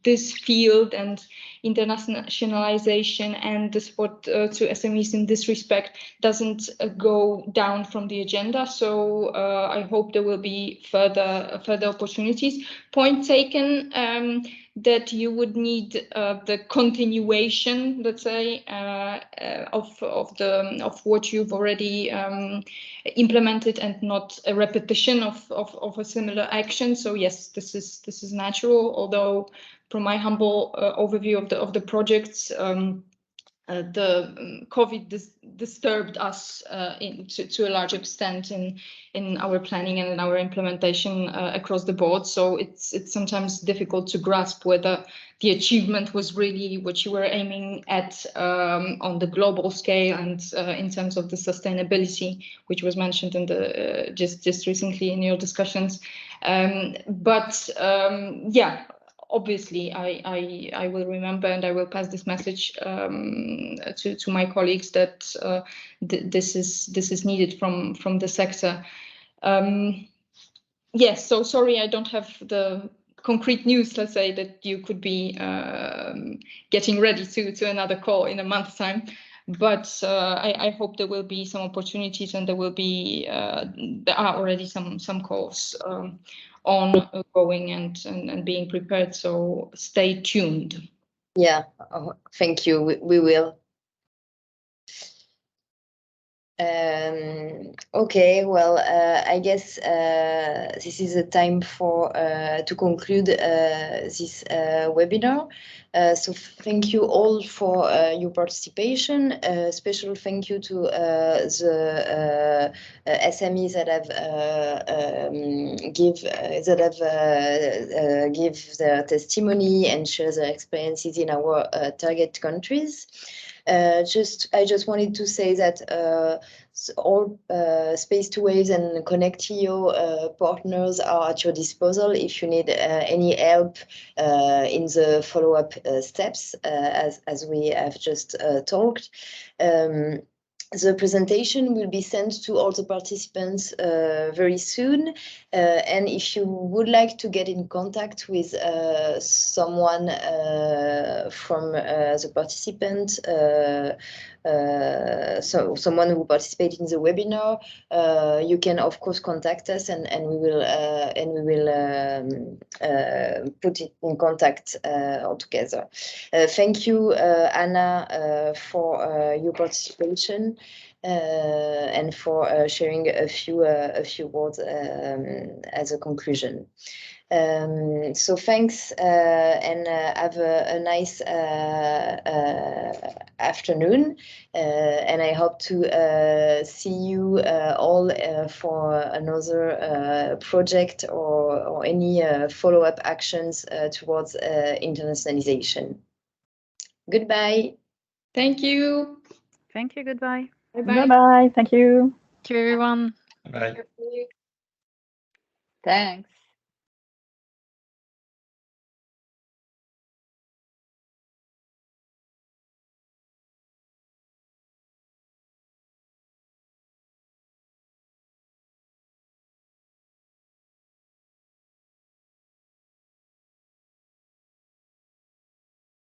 This field and internationalization and the support to SMEs in this respect doesn't go down from the agenda. So I hope there will be further opportunities. Point taken that you would need the continuation, let's say, of what you've already implemented and not a repetition of a similar action. So yes, this is natural, although from my humble overview of the projects, the COVID disturbed us to a large extent in our planning and in our implementation across the board. So it's sometimes difficult to grasp whether the achievement was really what you were aiming at on the global scale and in terms of the sustainability, which was mentioned in the just recently in your discussions. Yeah. Obviously, I will remember and I will pass this message to my colleagues that this is needed from the sector. Yes, so sorry, I don't have the concrete news, let's say, that you could be getting ready to another call in a month's time. But I hope there will be some opportunities and there will be there are already some calls ongoing and being prepared. So stay tuned. Yeah, thank you. We will. Okay, well, I guess this is the time for to conclude this webinar. So thank you all for your participation. Special thank you to the SMEs that have give their testimony and share their experiences in our target countries. I just wanted to say that all Space2Waves and ConnectEO partners are at your disposal if you need any help in the follow-up steps, as we have just talked. The presentation will be sent to all the participants very soon. And if you would like to get in contact with someone from the participant, so someone who participated in the webinar, you can of course contact us, and we will put it in contact altogether. Thank you, Anna, for your participation and for sharing a few words as a conclusion. So thanks and have a nice afternoon, and I hope to see you all for another project or any follow-up actions towards internationalization. Goodbye. Thank you. Thank you. Goodbye. Bye-bye. Bye-bye. Thank you. Thank you, everyone. Bye. Thanks.